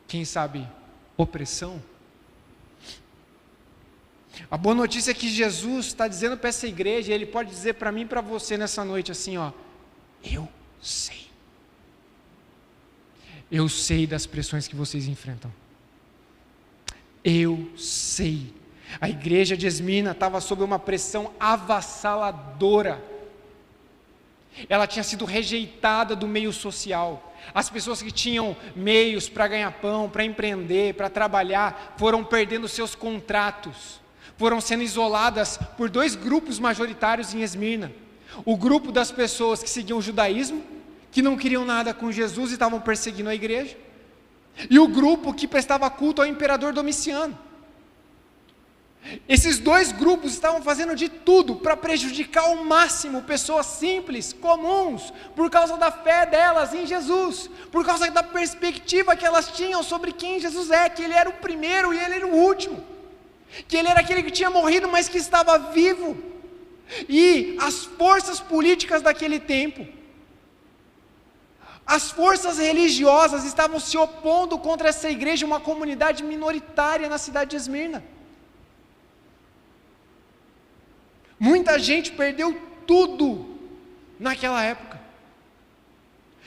Quem sabe, opressão? A boa notícia é que Jesus está dizendo para essa igreja, Ele pode dizer para mim e para você nessa noite assim, ó: eu sei. Eu sei das pressões que vocês enfrentam. Eu sei. A igreja de Esmirna estava sob uma pressão avassaladora. Ela tinha sido rejeitada do meio social. As pessoas que tinham meios para ganhar pão, para empreender, para trabalhar, foram perdendo seus contratos. Foram sendo isoladas por dois grupos majoritários em Esmirna. O grupo das pessoas que seguiam o judaísmo, que não queriam nada com Jesus e estavam perseguindo a igreja. E o grupo que prestava culto ao imperador Domiciano. Esses dois grupos estavam fazendo de tudo para prejudicar ao máximo pessoas simples, comuns, por causa da fé delas em Jesus, por causa da perspectiva que elas tinham sobre quem Jesus é, que Ele era o primeiro e Ele era o último, que Ele era aquele que tinha morrido, mas que estava vivo. E as forças políticas daquele tempo, as forças religiosas estavam se opondo contra essa igreja, uma comunidade minoritária na cidade de Esmirna. Muita gente perdeu tudo naquela época.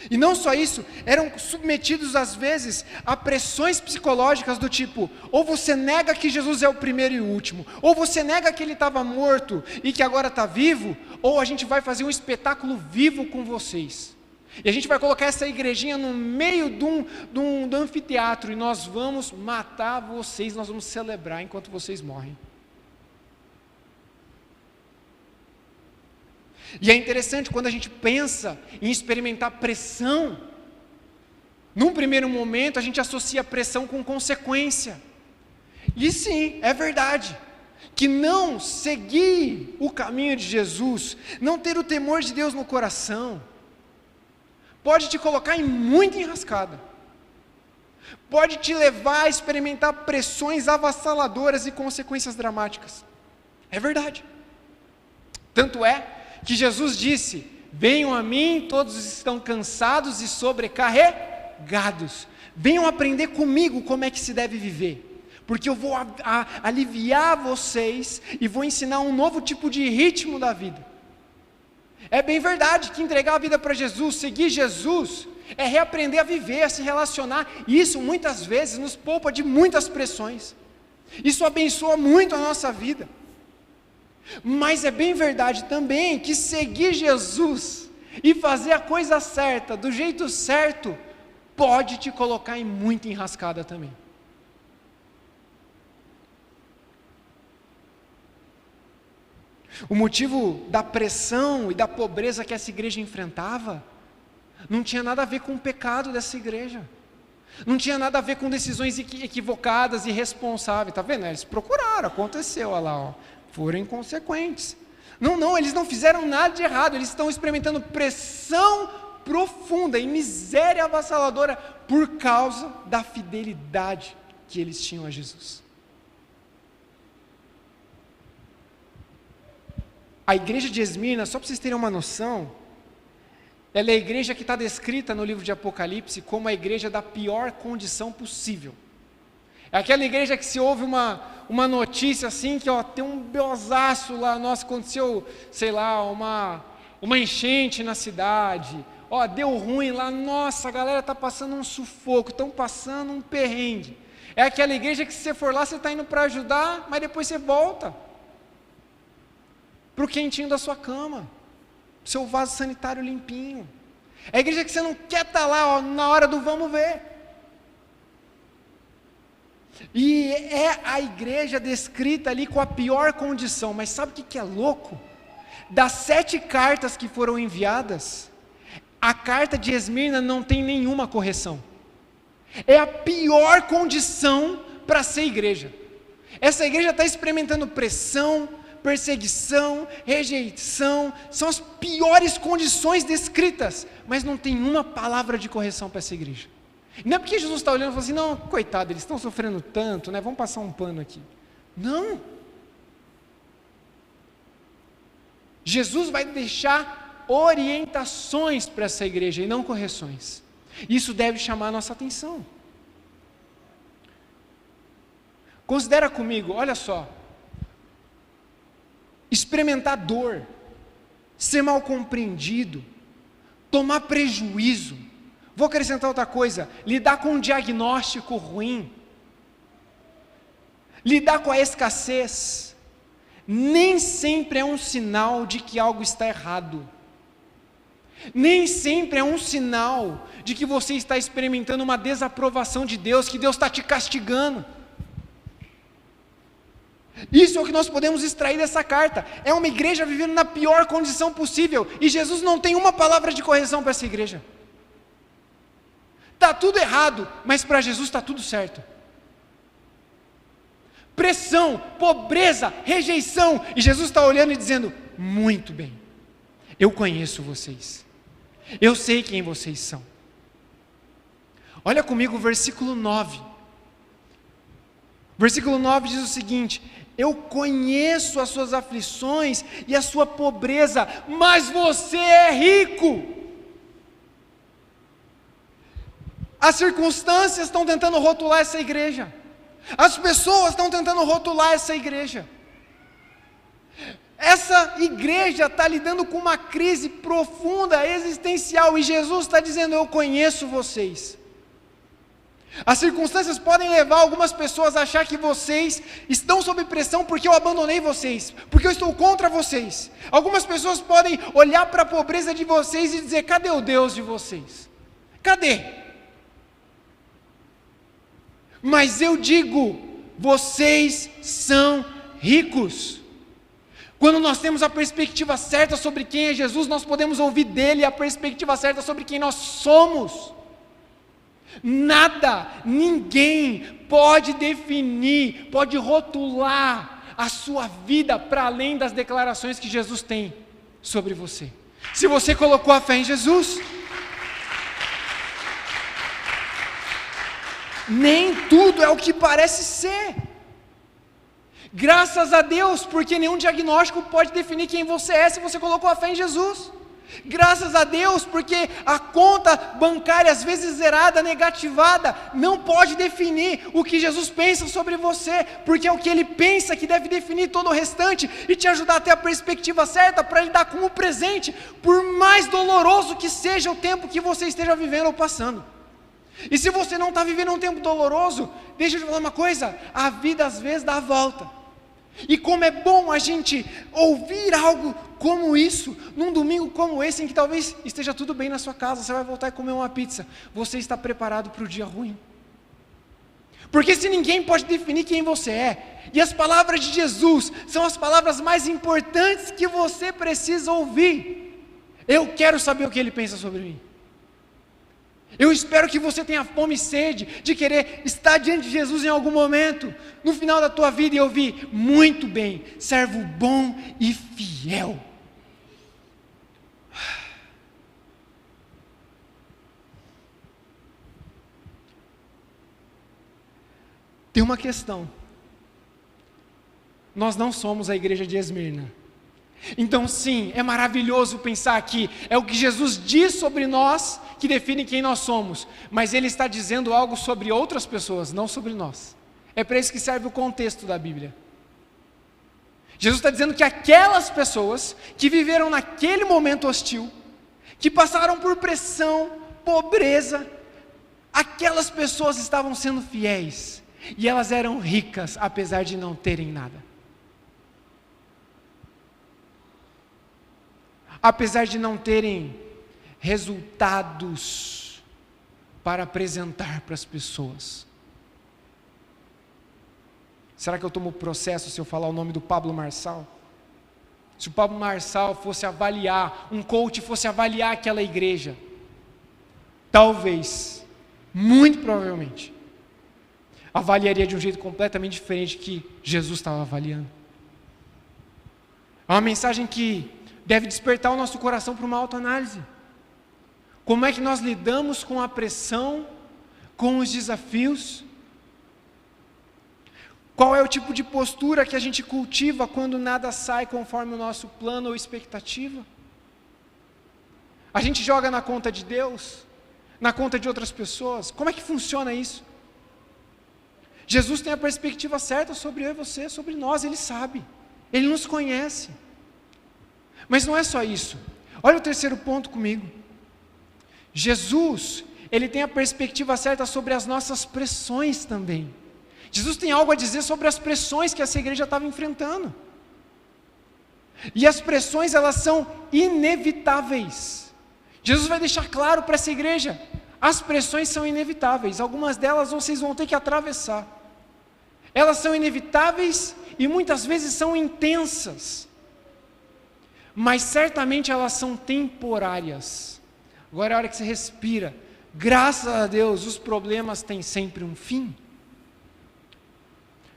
E não só isso, eram submetidos às vezes a pressões psicológicas do tipo: ou você nega que Jesus é o primeiro e o último, ou você nega que Ele estava morto e que agora está vivo, ou a gente vai fazer um espetáculo vivo com vocês. E a gente vai colocar essa igrejinha no meio de um anfiteatro e nós vamos matar vocês, nós vamos celebrar enquanto vocês morrem. E é interessante quando a gente pensa em experimentar pressão, num primeiro momento a gente associa pressão com consequência. E sim, é verdade, que não seguir o caminho de Jesus, não ter o temor de Deus no coração, pode te colocar em muita enrascada, pode te levar a experimentar pressões avassaladoras e consequências dramáticas. É verdade. Tanto é que Jesus disse: venham a mim todos os que estão cansados e sobrecarregados, venham aprender comigo como é que se deve viver, porque eu vou aliviar vocês e vou ensinar um novo tipo de ritmo da vida. É bem verdade que entregar a vida para Jesus, seguir Jesus, é reaprender a viver, a se relacionar, e isso muitas vezes nos poupa de muitas pressões, isso abençoa muito a nossa vida. Mas é bem verdade também que seguir Jesus e fazer a coisa certa, do jeito certo, pode te colocar em muita enrascada também. O motivo da pressão e da pobreza que essa igreja enfrentava não tinha nada a ver com o pecado dessa igreja, Não tinha nada a ver com decisões equivocadas e irresponsáveis. Está vendo? Eles procuraram, aconteceu, olha lá, ó, foram inconsequentes. Não, eles não fizeram nada de errado, eles estão experimentando pressão profunda e miséria avassaladora por causa da fidelidade que eles tinham a Jesus. A igreja de Esmirna, só para vocês terem uma noção, ela é a igreja que está descrita no livro de Apocalipse como a igreja da pior condição possível. É aquela igreja que se ouve uma notícia assim, que ó, tem um beozaço lá, nossa, aconteceu, sei lá, uma enchente na cidade, ó, deu ruim lá, nossa, a galera está passando um sufoco, estão passando um perrengue. É aquela igreja que se você for lá, você está indo para ajudar, mas depois você volta para o quentinho da sua cama, seu vaso sanitário limpinho. É a igreja que você não quer estar lá, ó, na hora do vamos ver. E é a igreja descrita ali com a pior condição. Mas sabe o que é louco? Das 7 cartas que foram enviadas, a carta de Esmirna não tem nenhuma correção. É a pior condição para ser igreja. Essa igreja está experimentando pressão, perseguição, rejeição, são as piores condições descritas, mas não tem uma palavra de correção para essa igreja. Não é porque Jesus está olhando e falando assim, não, coitado, eles estão sofrendo tanto, né? Vamos passar um pano aqui. Não. Jesus vai deixar orientações para essa igreja e não correções. Isso deve chamar a nossa atenção. Considera comigo, olha só, experimentar dor, ser mal compreendido, tomar prejuízo. Vou acrescentar outra coisa, lidar com um diagnóstico ruim, lidar com a escassez, nem sempre é um sinal de que algo está errado. Nem sempre é um sinal de que você está experimentando uma desaprovação de Deus, que Deus está te castigando. Isso é o que nós podemos extrair dessa carta. É uma igreja vivendo na pior condição possível, e Jesus não tem uma palavra de correção para essa igreja. Está tudo errado, mas para Jesus está tudo certo. Pressão, pobreza, rejeição, e Jesus está olhando e dizendo, muito bem, eu conheço vocês, eu sei quem vocês são. Olha comigo o versículo 9. Versículo 9 diz o seguinte, eu conheço as suas aflições e a sua pobreza, mas você é rico. As circunstâncias estão tentando rotular essa igreja. As pessoas estão tentando rotular essa igreja. Essa igreja está lidando com uma crise profunda, existencial, e Jesus está dizendo, eu conheço vocês. As circunstâncias podem levar algumas pessoas a achar que vocês estão sob pressão porque eu abandonei vocês, porque eu estou contra vocês. Algumas pessoas podem olhar para a pobreza de vocês e dizer, cadê o Deus de vocês? Cadê? Mas eu digo, vocês são ricos. Quando nós temos a perspectiva certa sobre quem é Jesus, nós podemos ouvir dele a perspectiva certa sobre quem nós somos. Nada, ninguém pode definir, pode rotular a sua vida para além das declarações que Jesus tem sobre você. Se você colocou a fé em Jesus, nem tudo é o que parece ser. Graças a Deus, porque nenhum diagnóstico pode definir quem você é se você colocou a fé em Jesus. Graças a Deus, porque a conta bancária, às vezes zerada, negativada, não pode definir o que Jesus pensa sobre você, porque é o que Ele pensa que deve definir todo o restante e te ajudar a ter a perspectiva certa para lidar com o presente, por mais doloroso que seja o tempo que você esteja vivendo ou passando. E se você não está vivendo um tempo doloroso, deixa eu te falar uma coisa, a vida às vezes dá a volta. E como é bom a gente ouvir algo como isso, num domingo como esse, em que talvez esteja tudo bem na sua casa, você vai voltar e comer uma pizza, você está preparado para o dia ruim. Porque se ninguém pode definir quem você é, e as palavras de Jesus são as palavras mais importantes que você precisa ouvir, eu quero saber o que Ele pensa sobre mim. Eu espero que você tenha fome e sede de querer estar diante de Jesus em algum momento, no final da tua vida, e ouvir: muito bem, servo bom e fiel. Tem uma questão. Nós não somos a igreja de Esmirna. Então sim, é maravilhoso pensar que é o que Jesus diz sobre nós que define quem nós somos, mas Ele está dizendo algo sobre outras pessoas, não sobre nós. É para isso que serve o contexto da Bíblia. Jesus está dizendo que aquelas pessoas que viveram naquele momento hostil, que passaram por pressão, pobreza, aquelas pessoas estavam sendo fiéis, e elas eram ricas apesar de não terem nada. Apesar de não terem resultados para apresentar para as pessoas. Será que eu tomo processo se eu falar o nome do Pablo Marçal? Se o Pablo Marçal fosse avaliar, um coach fosse avaliar aquela igreja, talvez, muito provavelmente, avaliaria de um jeito completamente diferente que Jesus estava avaliando. É uma mensagem que deve despertar o nosso coração para uma autoanálise. Como é que nós lidamos com a pressão, com os desafios? Qual é o tipo de postura que a gente cultiva quando nada sai conforme o nosso plano ou expectativa? A gente joga na conta de Deus? Na conta de outras pessoas? Como é que funciona isso? Jesus tem a perspectiva certa sobre eu e você, sobre nós, Ele sabe. Ele nos conhece. Mas não é só isso. Olha o terceiro ponto comigo. Jesus, Ele tem a perspectiva certa sobre as nossas pressões também. Jesus tem algo a dizer sobre as pressões que essa igreja estava enfrentando. E as pressões, elas são inevitáveis. Jesus vai deixar claro para essa igreja: as pressões são inevitáveis. Algumas delas vocês vão ter que atravessar. Elas são inevitáveis e muitas vezes são intensas. Mas certamente elas são temporárias. Agora é a hora que você respira. Graças a Deus, os problemas têm sempre um fim.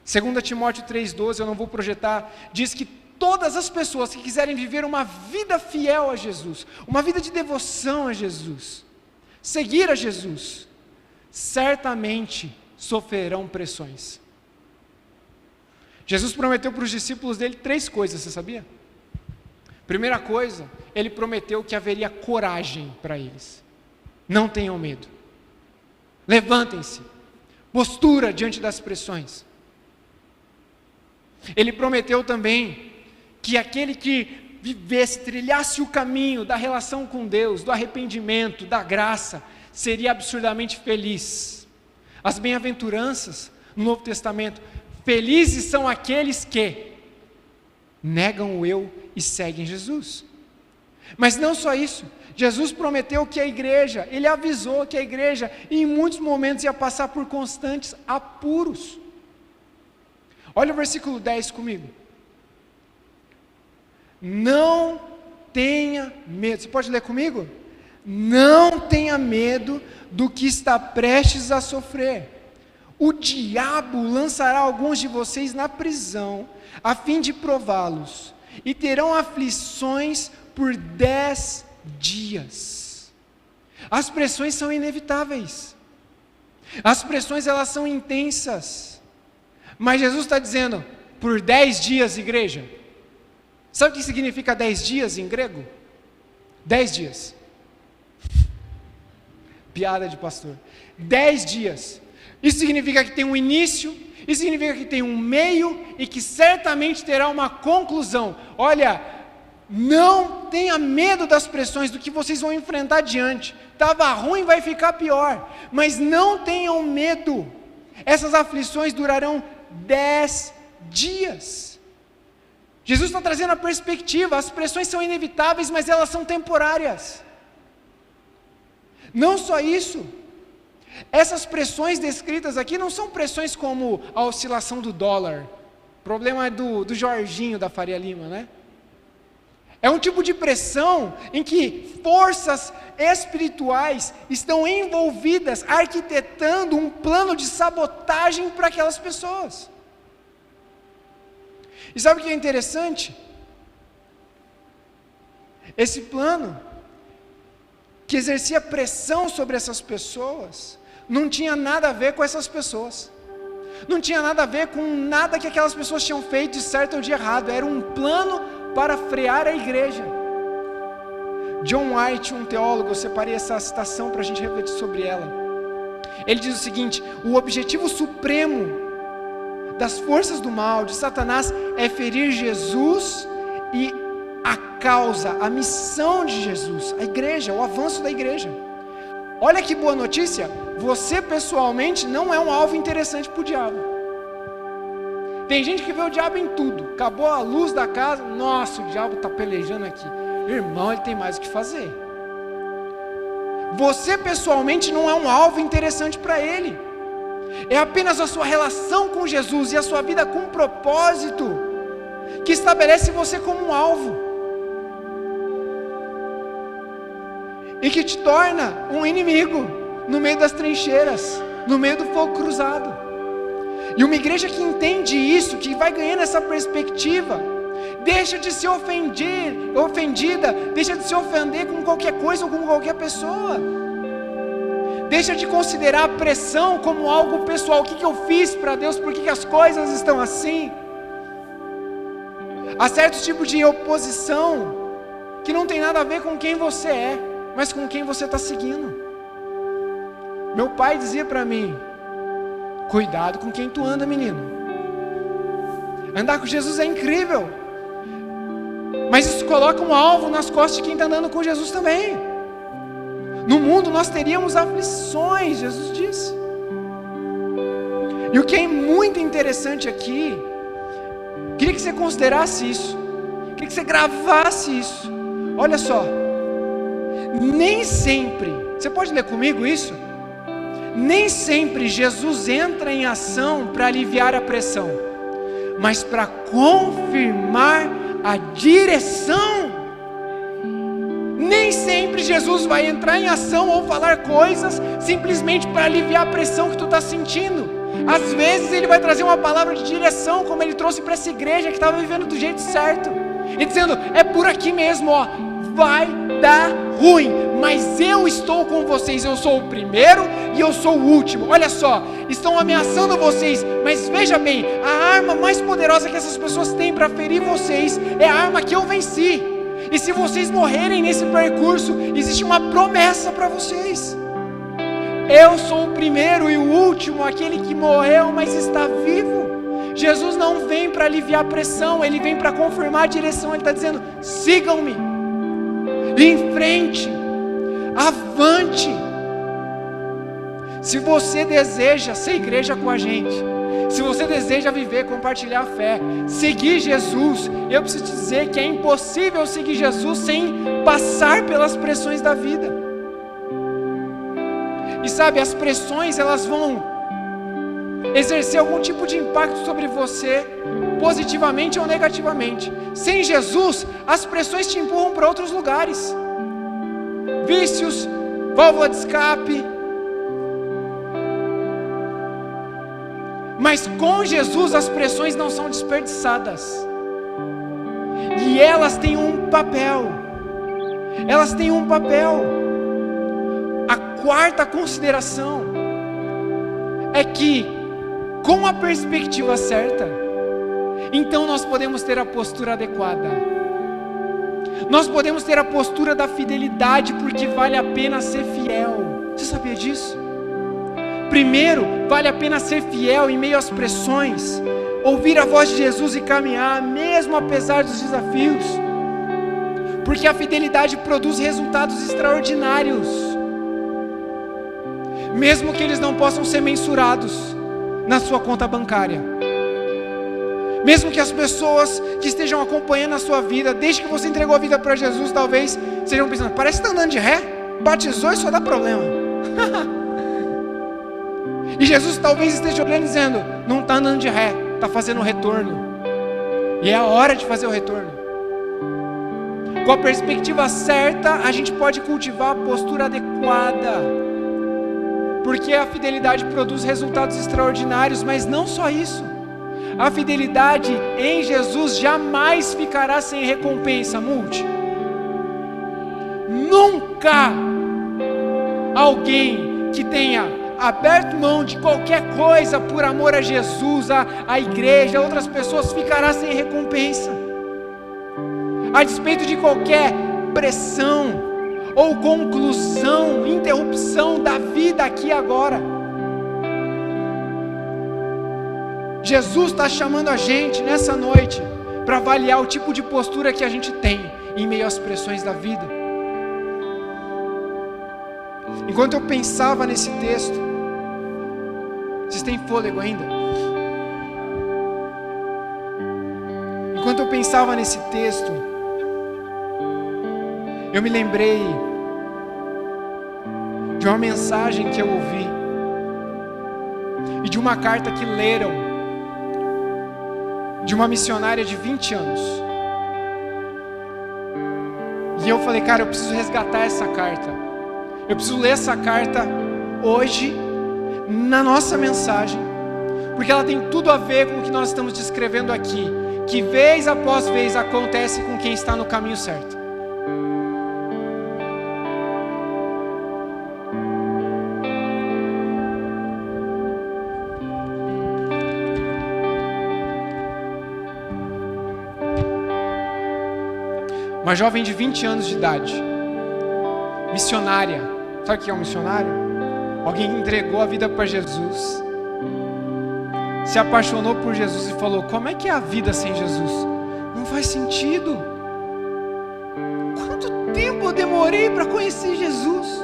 2 Timóteo 3,12, eu não vou projetar, diz que todas as pessoas que quiserem viver uma vida fiel a Jesus, uma vida de devoção a Jesus, seguir a Jesus, certamente sofrerão pressões. Jesus prometeu para os discípulos dele 3 coisas, você sabia? Primeira coisa, Ele prometeu que haveria coragem para eles. Não tenham medo. Levantem-se. Postura diante das pressões. Ele prometeu também que aquele que vivesse, trilhasse o caminho da relação com Deus, do arrependimento, da graça, seria absurdamente feliz. As bem-aventuranças no Novo Testamento: felizes são aqueles que negam o eu e seguem Jesus. Mas não só isso, Jesus prometeu que a igreja, Ele avisou que a igreja em muitos momentos ia passar por constantes apuros. Olha o versículo 10 comigo. Não tenha medo, você pode ler comigo? Não tenha medo do que está prestes a sofrer. O diabo lançará alguns de vocês na prisão, a fim de prová-los, e terão aflições por 10 dias. As pressões são inevitáveis. As pressões, elas são intensas. Mas Jesus está dizendo, por 10 dias, igreja. Sabe o que significa 10 dias em grego? 10 dias. Piada de pastor. 10 dias. Isso significa que tem um início, isso significa que tem um meio e que certamente terá uma conclusão. Olha, não tenha medo das pressões, do que vocês vão enfrentar adiante. Estava ruim, vai ficar pior. Mas não tenham medo. Essas aflições durarão 10 dias. Jesus está trazendo a perspectiva. As pressões são inevitáveis, mas elas são temporárias. Não só isso. Essas pressões descritas aqui não são pressões como a oscilação do dólar. O problema é do Jorginho da Faria Lima, né? É um tipo de pressão em que forças espirituais estão envolvidas, arquitetando um plano de sabotagem para aquelas pessoas. E sabe o que é interessante? Esse plano, que exercia pressão sobre essas pessoas, não tinha nada a ver com essas pessoas. Não tinha nada a ver com nada que aquelas pessoas tinham feito de certo ou de errado. Era um plano para frear a igreja. John White, um teólogo, eu separei essa citação para a gente refletir sobre ela. Ele diz o seguinte: o objetivo supremo das forças do mal, de Satanás, é ferir Jesus e a causa, a missão de Jesus, a igreja, o avanço da igreja. Olha que boa notícia, você pessoalmente não é um alvo interessante para o diabo. Tem gente que vê o diabo em tudo. Acabou a luz da casa, nossa, o diabo está pelejando aqui. Irmão, ele tem mais o que fazer. Você pessoalmente não é um alvo interessante para ele. É apenas a sua relação com Jesus e a sua vida com propósito que estabelece você como um alvo. E que te torna um inimigo no meio das trincheiras, no meio do fogo cruzado. E uma igreja que entende isso, que vai ganhando essa perspectiva, deixa de ser ofendida, deixa de se ofender com qualquer coisa ou com qualquer pessoa. Deixa de considerar a pressão como algo pessoal. O que eu fiz para Deus? Por que as coisas estão assim? Há certos tipos de oposição que não tem nada a ver com quem você é, mas com quem você está seguindo. Meu pai dizia para mim: cuidado com quem tu anda, menino. Andar com Jesus é incrível, mas isso coloca um alvo nas costas de quem está andando com Jesus também. No mundo nós teríamos aflições, Jesus disse. E o que é muito interessante aqui, queria que você considerasse isso, queria que você gravasse isso. Olha só, nem sempre, você pode ler comigo isso? Nem sempre Jesus entra em ação para aliviar a pressão, mas para confirmar a direção. Nem sempre Jesus vai entrar em ação ou falar coisas simplesmente para aliviar a pressão que tu está sentindo. Às vezes Ele vai trazer uma palavra de direção, como Ele trouxe para essa igreja que estava vivendo do jeito certo, e dizendo: é por aqui mesmo, ó, vai dar ruim, mas eu estou com vocês, eu sou o primeiro e eu sou o último. Olha só, estão ameaçando vocês, mas veja bem, a arma mais poderosa que essas pessoas têm para ferir vocês é a arma que eu venci. E se vocês morrerem nesse percurso, existe uma promessa para vocês. Eu sou o primeiro e o último, aquele que morreu, mas está vivo. Jesus não vem para aliviar a pressão, Ele vem para confirmar a direção. Ele está dizendo: sigam-me, em frente, avante. Se você deseja ser igreja com a gente, se você deseja viver, compartilhar a fé, seguir Jesus, eu preciso te dizer que é impossível seguir Jesus sem passar pelas pressões da vida. E sabe, as pressões, elas vão exercer algum tipo de impacto sobre você, positivamente ou negativamente. Sem Jesus, as pressões te empurram para outros lugares. Vícios, válvula de escape. Mas com Jesus as pressões não são desperdiçadas. E elas têm um papel. Elas têm um papel. A quarta consideração é que, com a perspectiva certa, então nós podemos ter a postura adequada. Nós podemos ter a postura da fidelidade, porque vale a pena ser fiel. Você sabia disso? Primeiro, vale a pena ser fiel em meio às pressões, ouvir a voz de Jesus e caminhar, mesmo apesar dos desafios, porque a fidelidade produz resultados extraordinários, mesmo que eles não possam ser mensurados na sua conta bancária. Mesmo que as pessoas que estejam acompanhando a sua vida, desde que você entregou a vida para Jesus, talvez estejam pensando: parece que está andando de ré, batizou e só dá problema. E Jesus talvez esteja olhando e dizendo: não está andando de ré, está fazendo o retorno. E é a hora de fazer o retorno. Com a perspectiva certa, a gente pode cultivar a postura adequada, porque a fidelidade produz resultados extraordinários. Mas não só isso, a fidelidade em Jesus jamais ficará sem recompensa. Nunca alguém que tenha aberto mão de qualquer coisa por amor a Jesus, a igreja, a outras pessoas, ficará sem recompensa, a despeito de qualquer pressão ou conclusão, interrupção da vida aqui e agora. Jesus está chamando a gente nessa noite para avaliar o tipo de postura que a gente tem em meio às pressões da vida. Enquanto eu pensava nesse texto, vocês têm fôlego ainda? Enquanto eu pensava nesse texto, eu me lembrei de uma mensagem que eu ouvi e de uma carta que leram de uma missionária de 20 anos. E eu falei, cara, eu preciso resgatar essa carta. Eu preciso ler essa carta hoje, na nossa mensagem, porque ela tem tudo a ver com o que nós estamos descrevendo aqui, que vez após vez acontece com quem está no caminho certo. Uma jovem de 20 anos de idade, missionária. Sabe o que é um missionário? Alguém que entregou a vida para Jesus, se apaixonou por Jesus e falou, como é que é a vida sem Jesus? Não faz sentido. Quanto tempo eu demorei para conhecer Jesus?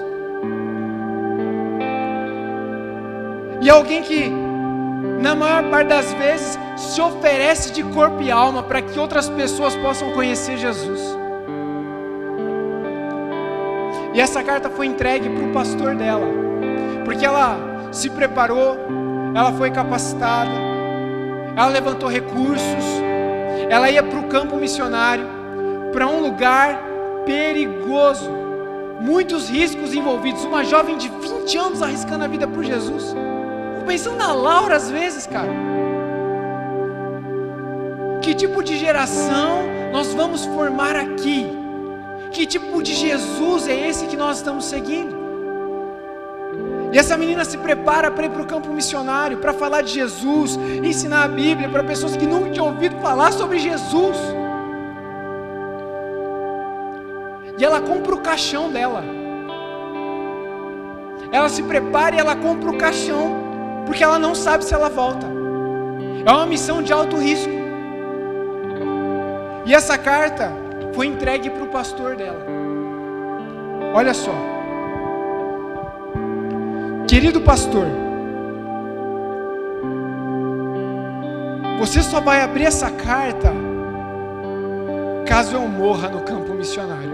E alguém que, na maior parte das vezes, se oferece de corpo e alma para que outras pessoas possam conhecer Jesus. E essa carta foi entregue para o pastor dela, porque ela se preparou, ela foi capacitada, ela levantou recursos, ela ia para o campo missionário, para um lugar perigoso, muitos riscos envolvidos. Uma jovem de 20 anos arriscando a vida por Jesus. Fico pensando na Laura às vezes, cara. Que tipo de geração nós vamos formar aqui? Que tipo de Jesus é esse que nós estamos seguindo? E essa menina se prepara para ir para o campo missionário, para falar de Jesus, ensinar a Bíblia para pessoas que nunca tinham ouvido falar sobre Jesus. E ela compra o caixão dela. Ela se prepara e ela compra o caixão, porque ela não sabe se ela volta. É uma missão de alto risco. E essa carta foi entregue para o pastor dela. Olha só. Querido pastor, você só vai abrir essa carta caso eu morra no campo missionário.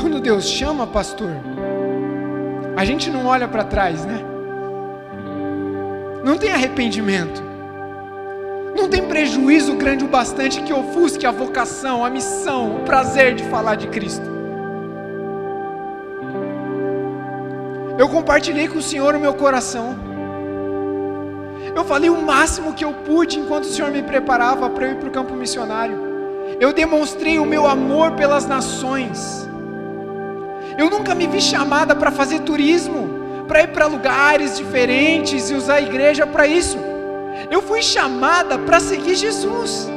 Quando Deus chama, pastor, a gente não olha para trás, né? Não tem arrependimento. Não tem prejuízo grande o bastante que ofusque a vocação, a missão, o prazer de falar de Cristo. Eu compartilhei com o Senhor o meu coração. Eu falei o máximo que eu pude enquanto o Senhor me preparava para eu ir para o campo missionário. Eu demonstrei o meu amor pelas nações. Eu nunca me vi chamada para fazer turismo, para ir para lugares diferentes e usar a igreja para isso. Eu fui chamada para seguir Jesus,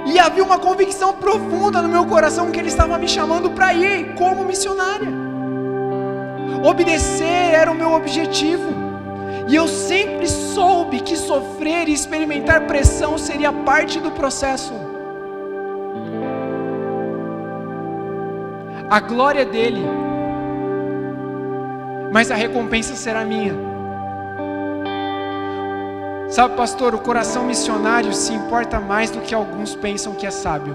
e havia uma convicção profunda no meu coração que Ele estava me chamando para ir como missionária. Obedecer era o meu objetivo, e eu sempre soube que sofrer e experimentar pressão seria parte do processo. A glória é dele, mas a recompensa será minha. Sabe, pastor, o coração missionário se importa mais do que alguns pensam que é sábio.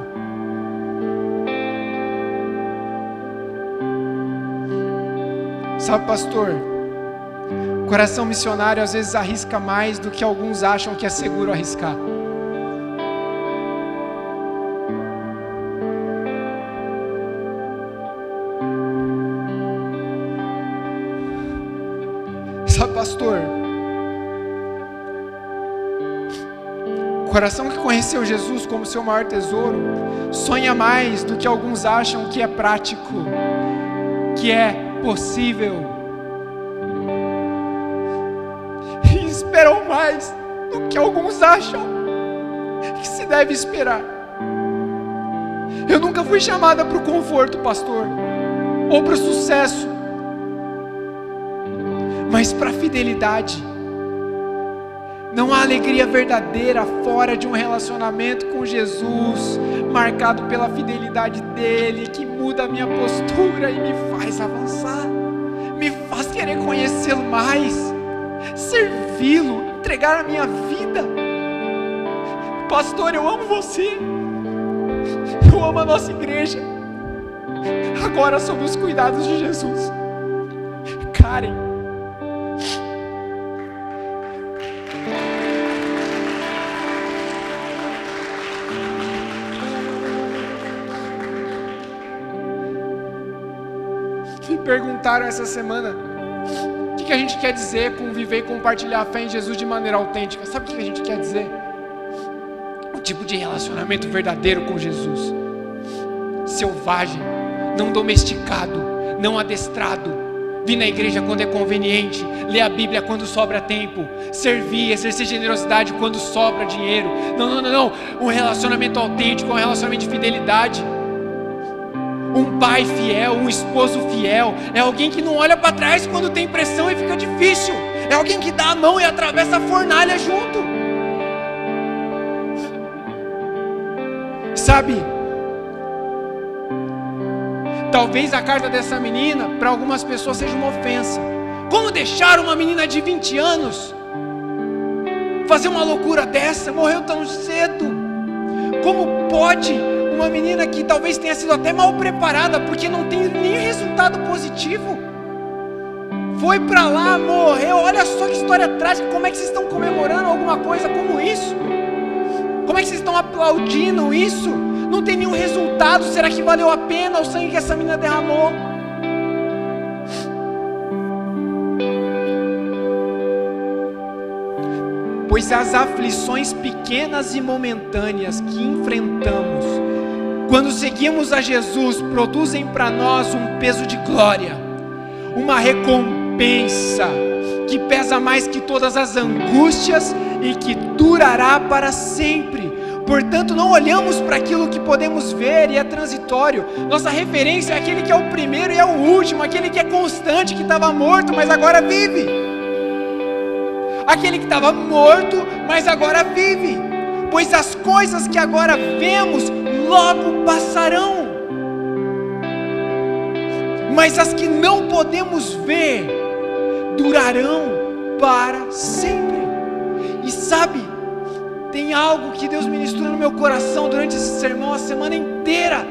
Sabe, pastor, Coração missionário às vezes arrisca mais do que alguns acham que é seguro arriscar. Sabe, pastor, o coração que conheceu Jesus como seu maior tesouro sonha mais do que alguns acham que é prático, que é possível. E esperam mais do que alguns acham que se deve esperar. Eu nunca fui chamada para o conforto, pastor, ou para o sucesso, mas para a fidelidade. Não há alegria verdadeira fora de um relacionamento com Jesus, marcado pela fidelidade dele, que muda a minha postura e me faz avançar, me faz querer conhecê-lo mais, servi-lo, entregar a minha vida. Pastor, eu amo você, eu amo a nossa igreja, agora sob os cuidados de Jesus. Karen, me perguntaram essa semana o que a gente quer dizer com viver e compartilhar a fé em Jesus de maneira autêntica. Sabe o que a gente quer dizer? Um tipo de relacionamento verdadeiro com Jesus, selvagem, não domesticado, não adestrado, vir na igreja quando é conveniente, ler a Bíblia quando sobra tempo, servir, exercer generosidade quando sobra dinheiro. Não, um relacionamento autêntico, um relacionamento de fidelidade. Um pai fiel, um esposo fiel, é alguém que não olha para trás quando tem pressão e fica difícil, é alguém que dá a mão e atravessa a fornalha junto. Sabe, talvez a carta dessa menina para algumas pessoas seja uma ofensa. Como deixar uma menina de 20 anos fazer uma loucura dessa? Morreu tão cedo. Como pode uma menina que talvez tenha sido até mal preparada, porque não tem nenhum resultado positivo, foi pra lá, morreu? Olha só que história trágica. Como é que vocês estão comemorando alguma coisa como isso? Como é que vocês estão aplaudindo isso? Não tem nenhum resultado. Será que valeu a pena o sangue que essa menina derramou? Pois as aflições pequenas e momentâneas que enfrentamos quando seguimos a Jesus produzem para nós um peso de glória, uma recompensa que pesa mais que todas as angústias e que durará para sempre. Portanto, não olhamos para aquilo que podemos ver e é transitório. Nossa referência é aquele que é o primeiro e é o último, aquele que é constante, que estava morto, mas agora vive. Aquele que estava morto, mas agora vive. Pois as coisas que agora vemos logo passarão, mas as que não podemos ver durarão para sempre. E sabe, tem algo que Deus ministrou no meu coração durante esse sermão a semana inteira.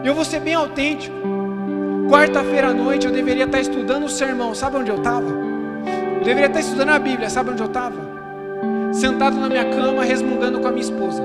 Eu vou ser bem autêntico. Quarta-feira à noite eu deveria estar estudando o sermão. Sabe onde eu estava? Eu deveria estar estudando a Bíblia. Sabe onde eu estava? Sentado na minha cama, resmungando com a minha esposa.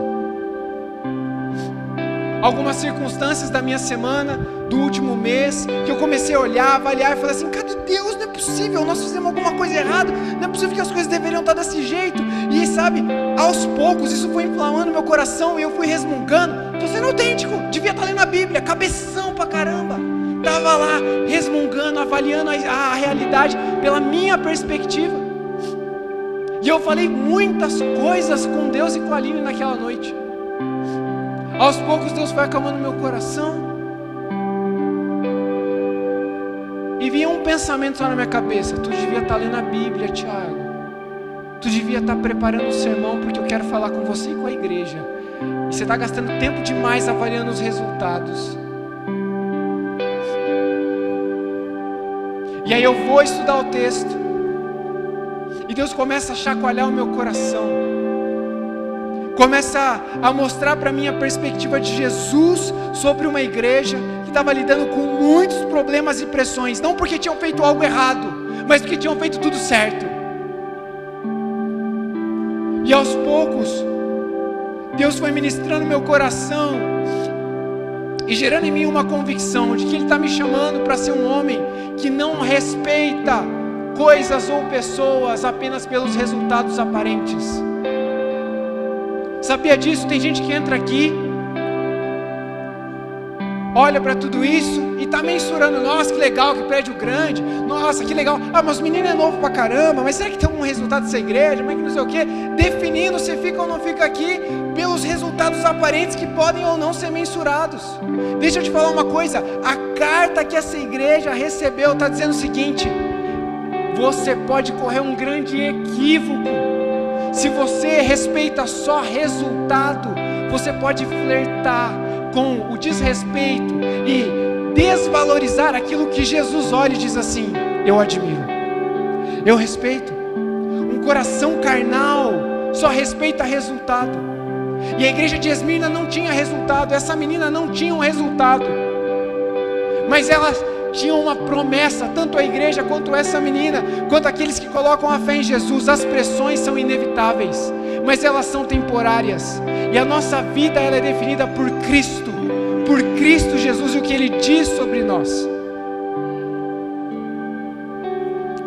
Algumas circunstâncias da minha semana, do último mês, que eu comecei a olhar, avaliar e falei assim: cadê Deus? Não é possível, nós fizemos alguma coisa errada, não é possível que as coisas deveriam estar desse jeito. E sabe, aos poucos isso foi inflamando meu coração e eu fui resmungando. Estou sendo autêntico, devia estar lendo a Bíblia, cabeção pra caramba. Estava lá resmungando, avaliando a realidade pela minha perspectiva. E eu falei muitas coisas com Deus e com a Aline naquela noite. Aos poucos Deus foi acalmando meu coração. E vinha um pensamento só na minha cabeça: tu devia estar lendo a Bíblia, Tiago. Tu devia estar preparando o sermão, porque eu quero falar com você e com a igreja. E você está gastando tempo demais avaliando os resultados. E aí eu vou estudar o texto. E Deus começa a chacoalhar o meu coração, começa a mostrar para mim a perspectiva de Jesus sobre uma igreja que estava lidando com muitos problemas e pressões, não porque tinham feito algo errado, mas porque tinham feito tudo certo. E aos poucos, Deus foi ministrando meu coração e gerando em mim uma convicção de que Ele está me chamando para ser um homem que não respeita coisas ou pessoas apenas pelos resultados aparentes. Sabia disso? Tem gente que entra aqui, olha para tudo isso e está mensurando: nossa, que legal, que prédio grande, nossa, que legal, mas o menino é novo pra caramba, mas será que tem algum resultado dessa igreja, mas que não sei o quê, definindo se fica ou não fica aqui pelos resultados aparentes que podem ou não ser mensurados. Deixa eu te falar uma coisa, a carta que essa igreja recebeu está dizendo o seguinte: você pode correr um grande equívoco se você respeita só resultado. Você pode flertar com o desrespeito e desvalorizar aquilo que Jesus olha e diz assim: eu admiro, eu respeito. Um coração carnal só respeita resultado. E a igreja de Esmirna não tinha resultado, essa menina não tinha um resultado, mas ela tinha uma promessa, tanto a igreja quanto essa menina, quanto aqueles que colocam a fé em Jesus. As pressões são inevitáveis, mas elas são temporárias, e a nossa vida ela é definida por Cristo Jesus e o que Ele diz sobre nós.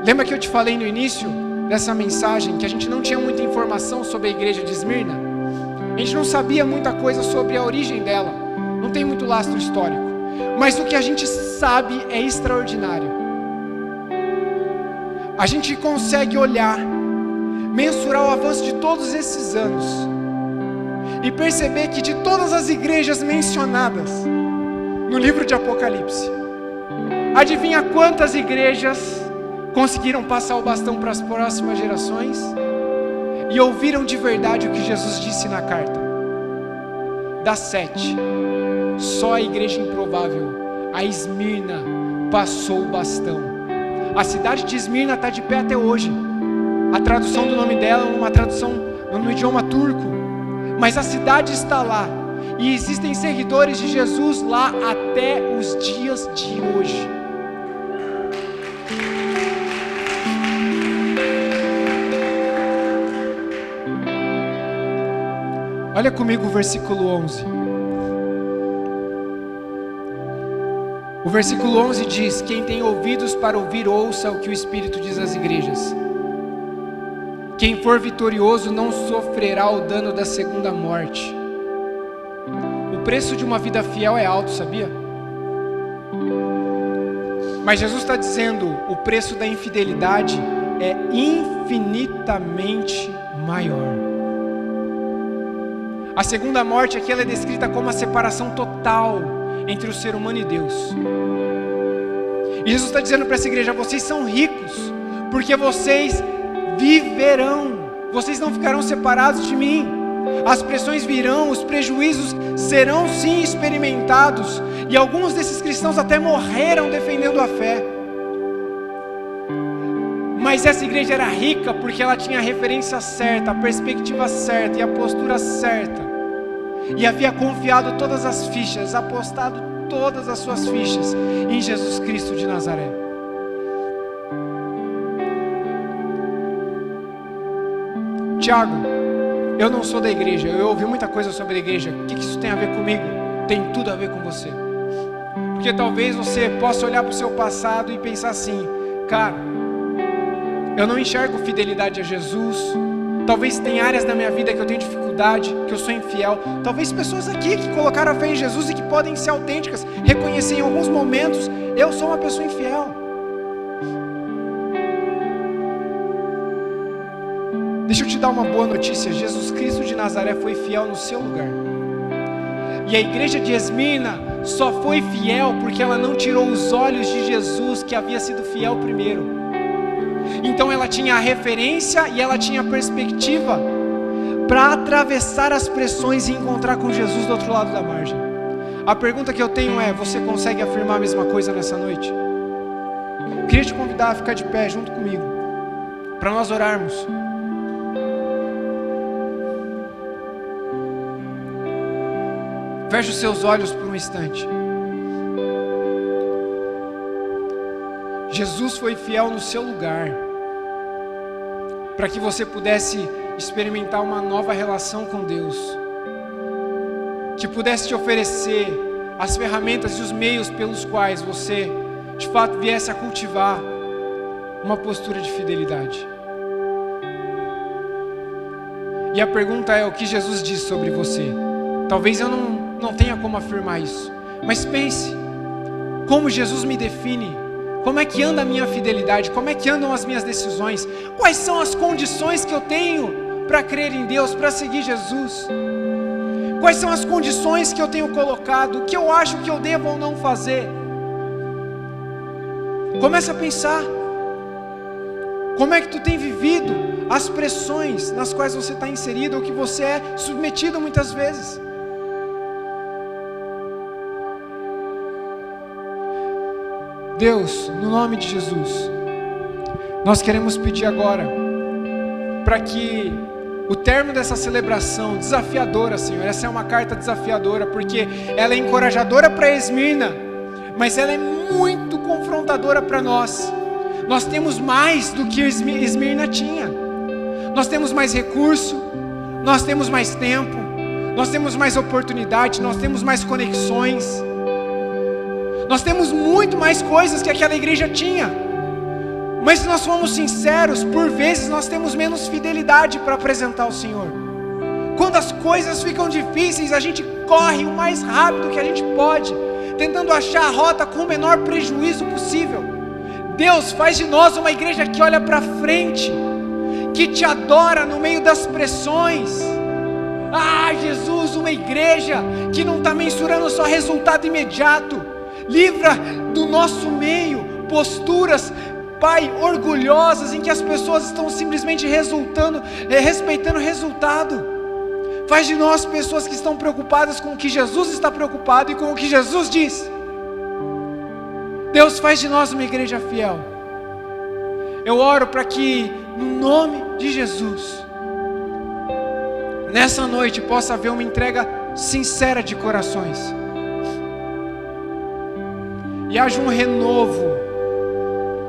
Lembra que eu te falei no início dessa mensagem que a gente não tinha muita informação sobre a igreja de Esmirna? A gente não sabia muita coisa sobre a origem dela, não tem muito lastro histórico, mas o que a gente sabe é extraordinário. A gente consegue olhar, mensurar o avanço de todos esses anos e perceber que de todas as igrejas mencionadas no livro de Apocalipse, adivinha quantas igrejas conseguiram passar o bastão para as próximas gerações e ouviram de verdade o que Jesus disse na carta? Das 7, só a igreja improvável, a Esmirna, passou o bastão. A cidade de Esmirna está de pé até hoje. A tradução do nome dela é uma tradução no idioma turco, mas a cidade está lá, e existem seguidores de Jesus lá até os dias de hoje. Olha comigo o versículo 11. O versículo 11 diz: quem tem ouvidos para ouvir, ouça o que o Espírito diz às igrejas. Quem for vitorioso não sofrerá o dano da segunda morte. O preço de uma vida fiel é alto, sabia? Mas Jesus está dizendo: o preço da infidelidade é infinitamente maior. A segunda morte aqui ela é descrita como a separação total entre o ser humano e Deus. E Jesus está dizendo para essa igreja: vocês são ricos, porque vocês viverão, vocês não ficarão separados de mim. As pressões virão, os prejuízos serão sim experimentados, e alguns desses cristãos até morreram defendendo a fé. Mas essa igreja era rica porque ela tinha a referência certa, a perspectiva certa e a postura certa, e havia confiado todas as fichas, apostado todas as suas fichas em Jesus Cristo de Nazaré. Tiago, eu não sou da igreja, eu ouvi muita coisa sobre a igreja, o que isso tem a ver comigo? Tem tudo a ver com você. Porque talvez você possa olhar para o seu passado e pensar assim: cara, eu não enxergo fidelidade a Jesus. Talvez tenha áreas da minha vida que eu tenho dificuldade, que eu sou infiel. Talvez pessoas aqui que colocaram a fé em Jesus e que podem ser autênticas, reconhecer em alguns momentos: eu sou uma pessoa infiel. Deixa eu te dar uma boa notícia: Jesus Cristo de Nazaré foi fiel no seu lugar. E a igreja de Esmirna só foi fiel porque ela não tirou os olhos de Jesus, que havia sido fiel primeiro. Então ela tinha a referência e ela tinha a perspectiva para atravessar as pressões e encontrar com Jesus do outro lado da margem. A pergunta que eu tenho é: você consegue afirmar a mesma coisa nessa noite? Eu queria te convidar a ficar de pé junto comigo, para nós orarmos. Feche os seus olhos por um instante. Jesus foi fiel no seu lugar, para que você pudesse experimentar uma nova relação com Deus, que pudesse te oferecer as ferramentas e os meios pelos quais você, de fato, viesse a cultivar uma postura de fidelidade. E a pergunta é: o que Jesus diz sobre você? Talvez eu não tenha como afirmar isso, mas pense, como Jesus me define? Como é que anda a minha fidelidade? Como é que andam as minhas decisões? Quais são as condições que eu tenho para crer em Deus, para seguir Jesus? Quais são as condições que eu tenho colocado? O que eu acho que eu devo ou não fazer? Começa a pensar. Como é que tu tem vivido as pressões nas quais você está inserido, ou que você é submetido muitas vezes? Deus, no nome de Jesus, nós queremos pedir agora para que o término dessa celebração desafiadora, Senhor, essa é uma carta desafiadora, porque ela é encorajadora para Esmirna, mas ela é muito confrontadora para nós. Nós temos mais do que Esmirna tinha. Nós temos mais recurso, nós temos mais tempo, nós temos mais oportunidade, nós temos mais conexões, nós temos muito mais coisas que aquela igreja tinha. Mas se nós formos sinceros, por vezes nós temos menos fidelidade para apresentar ao Senhor. Quando as coisas ficam difíceis, a gente corre o mais rápido que a gente pode, tentando achar a rota com o menor prejuízo possível. Deus, faz de nós uma igreja que olha para frente, que te adora no meio das pressões. Ah, Jesus, uma igreja que não está mensurando só resultado imediato. Livra do nosso meio posturas, Pai, orgulhosas, em que as pessoas estão simplesmente respeitando o resultado. Faz de nós pessoas que estão preocupadas com o que Jesus está preocupado e com o que Jesus diz. Deus, faz de nós uma igreja fiel. Eu oro para que, no nome de Jesus, nessa noite possa haver uma entrega sincera de corações, e haja um renovo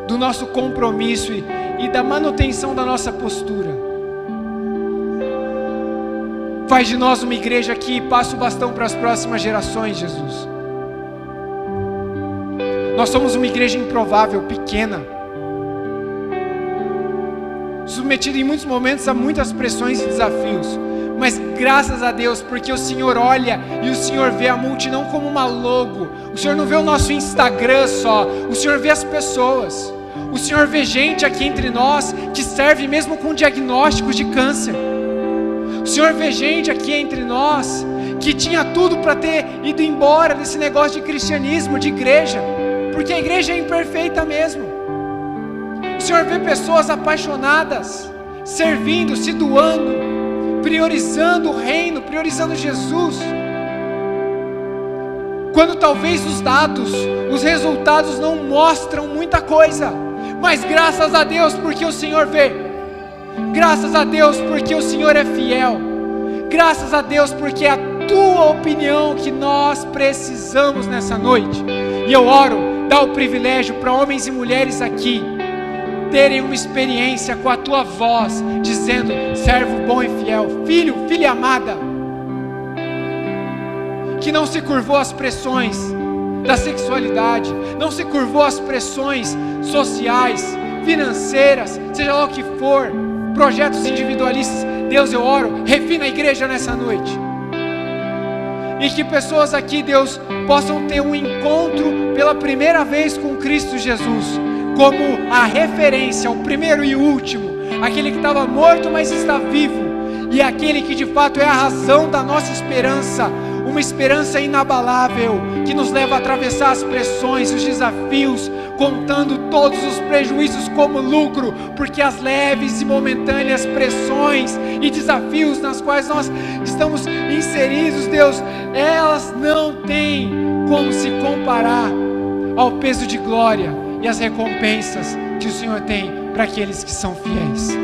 do nosso compromisso e da manutenção da nossa postura. Faz de nós uma igreja que passa o bastão para as próximas gerações, Jesus. Nós somos uma igreja improvável, pequena, submetida em muitos momentos a muitas pressões e desafios, mas graças a Deus, porque o Senhor olha e o Senhor vê a Multi não como uma logo, o Senhor não vê o nosso Instagram só, o Senhor vê as pessoas, o Senhor vê gente aqui entre nós que serve mesmo com diagnósticos de câncer, o Senhor vê gente aqui entre nós que tinha tudo para ter ido embora desse negócio de cristianismo, de igreja, porque a igreja é imperfeita mesmo. O Senhor vê pessoas apaixonadas, servindo, se doando, priorizando o reino, priorizando Jesus, quando talvez os dados, os resultados não mostram muita coisa, mas graças a Deus porque o Senhor vê, graças a Deus porque o Senhor é fiel, graças a Deus porque é a tua opinião que nós precisamos nessa noite. E eu oro, dá o privilégio para homens e mulheres aqui terem uma experiência com a tua voz, dizendo: servo bom e fiel, filho, filha amada, que não se curvou às pressões da sexualidade, não se curvou às pressões sociais, financeiras, seja lá o que for, projetos individualistas. Deus, eu oro, refina a igreja nessa noite, e que pessoas aqui, Deus, possam ter um encontro pela primeira vez com Cristo Jesus, como a referência, o primeiro e o último, aquele que estava morto mas está vivo, e aquele que de fato é a razão da nossa esperança, uma esperança inabalável, que nos leva a atravessar as pressões, os desafios, contando todos os prejuízos como lucro, porque as leves e momentâneas pressões e desafios nas quais nós estamos inseridos, Deus, elas não têm como se comparar ao peso de glória e as recompensas que o Senhor tem para aqueles que são fiéis.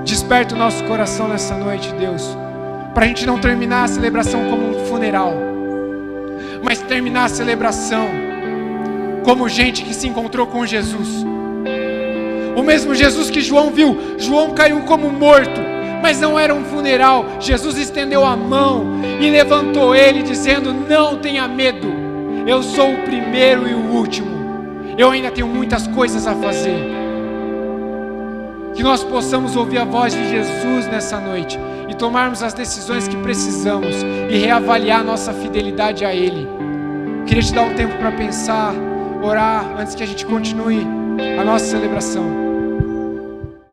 Desperta o nosso coração nessa noite, Deus, para a gente não terminar a celebração como um funeral, mas terminar a celebração como gente que se encontrou com Jesus. O mesmo Jesus que João viu. João caiu como morto, mas não era um funeral. Jesus estendeu a mão e levantou ele, dizendo: não tenha medo, eu sou o primeiro e o último, eu ainda tenho muitas coisas a fazer. Que nós possamos ouvir a voz de Jesus nessa noite e tomarmos as decisões que precisamos e reavaliar nossa fidelidade a Ele. Queria te dar um tempo para pensar, orar, antes que a gente continue a nossa celebração.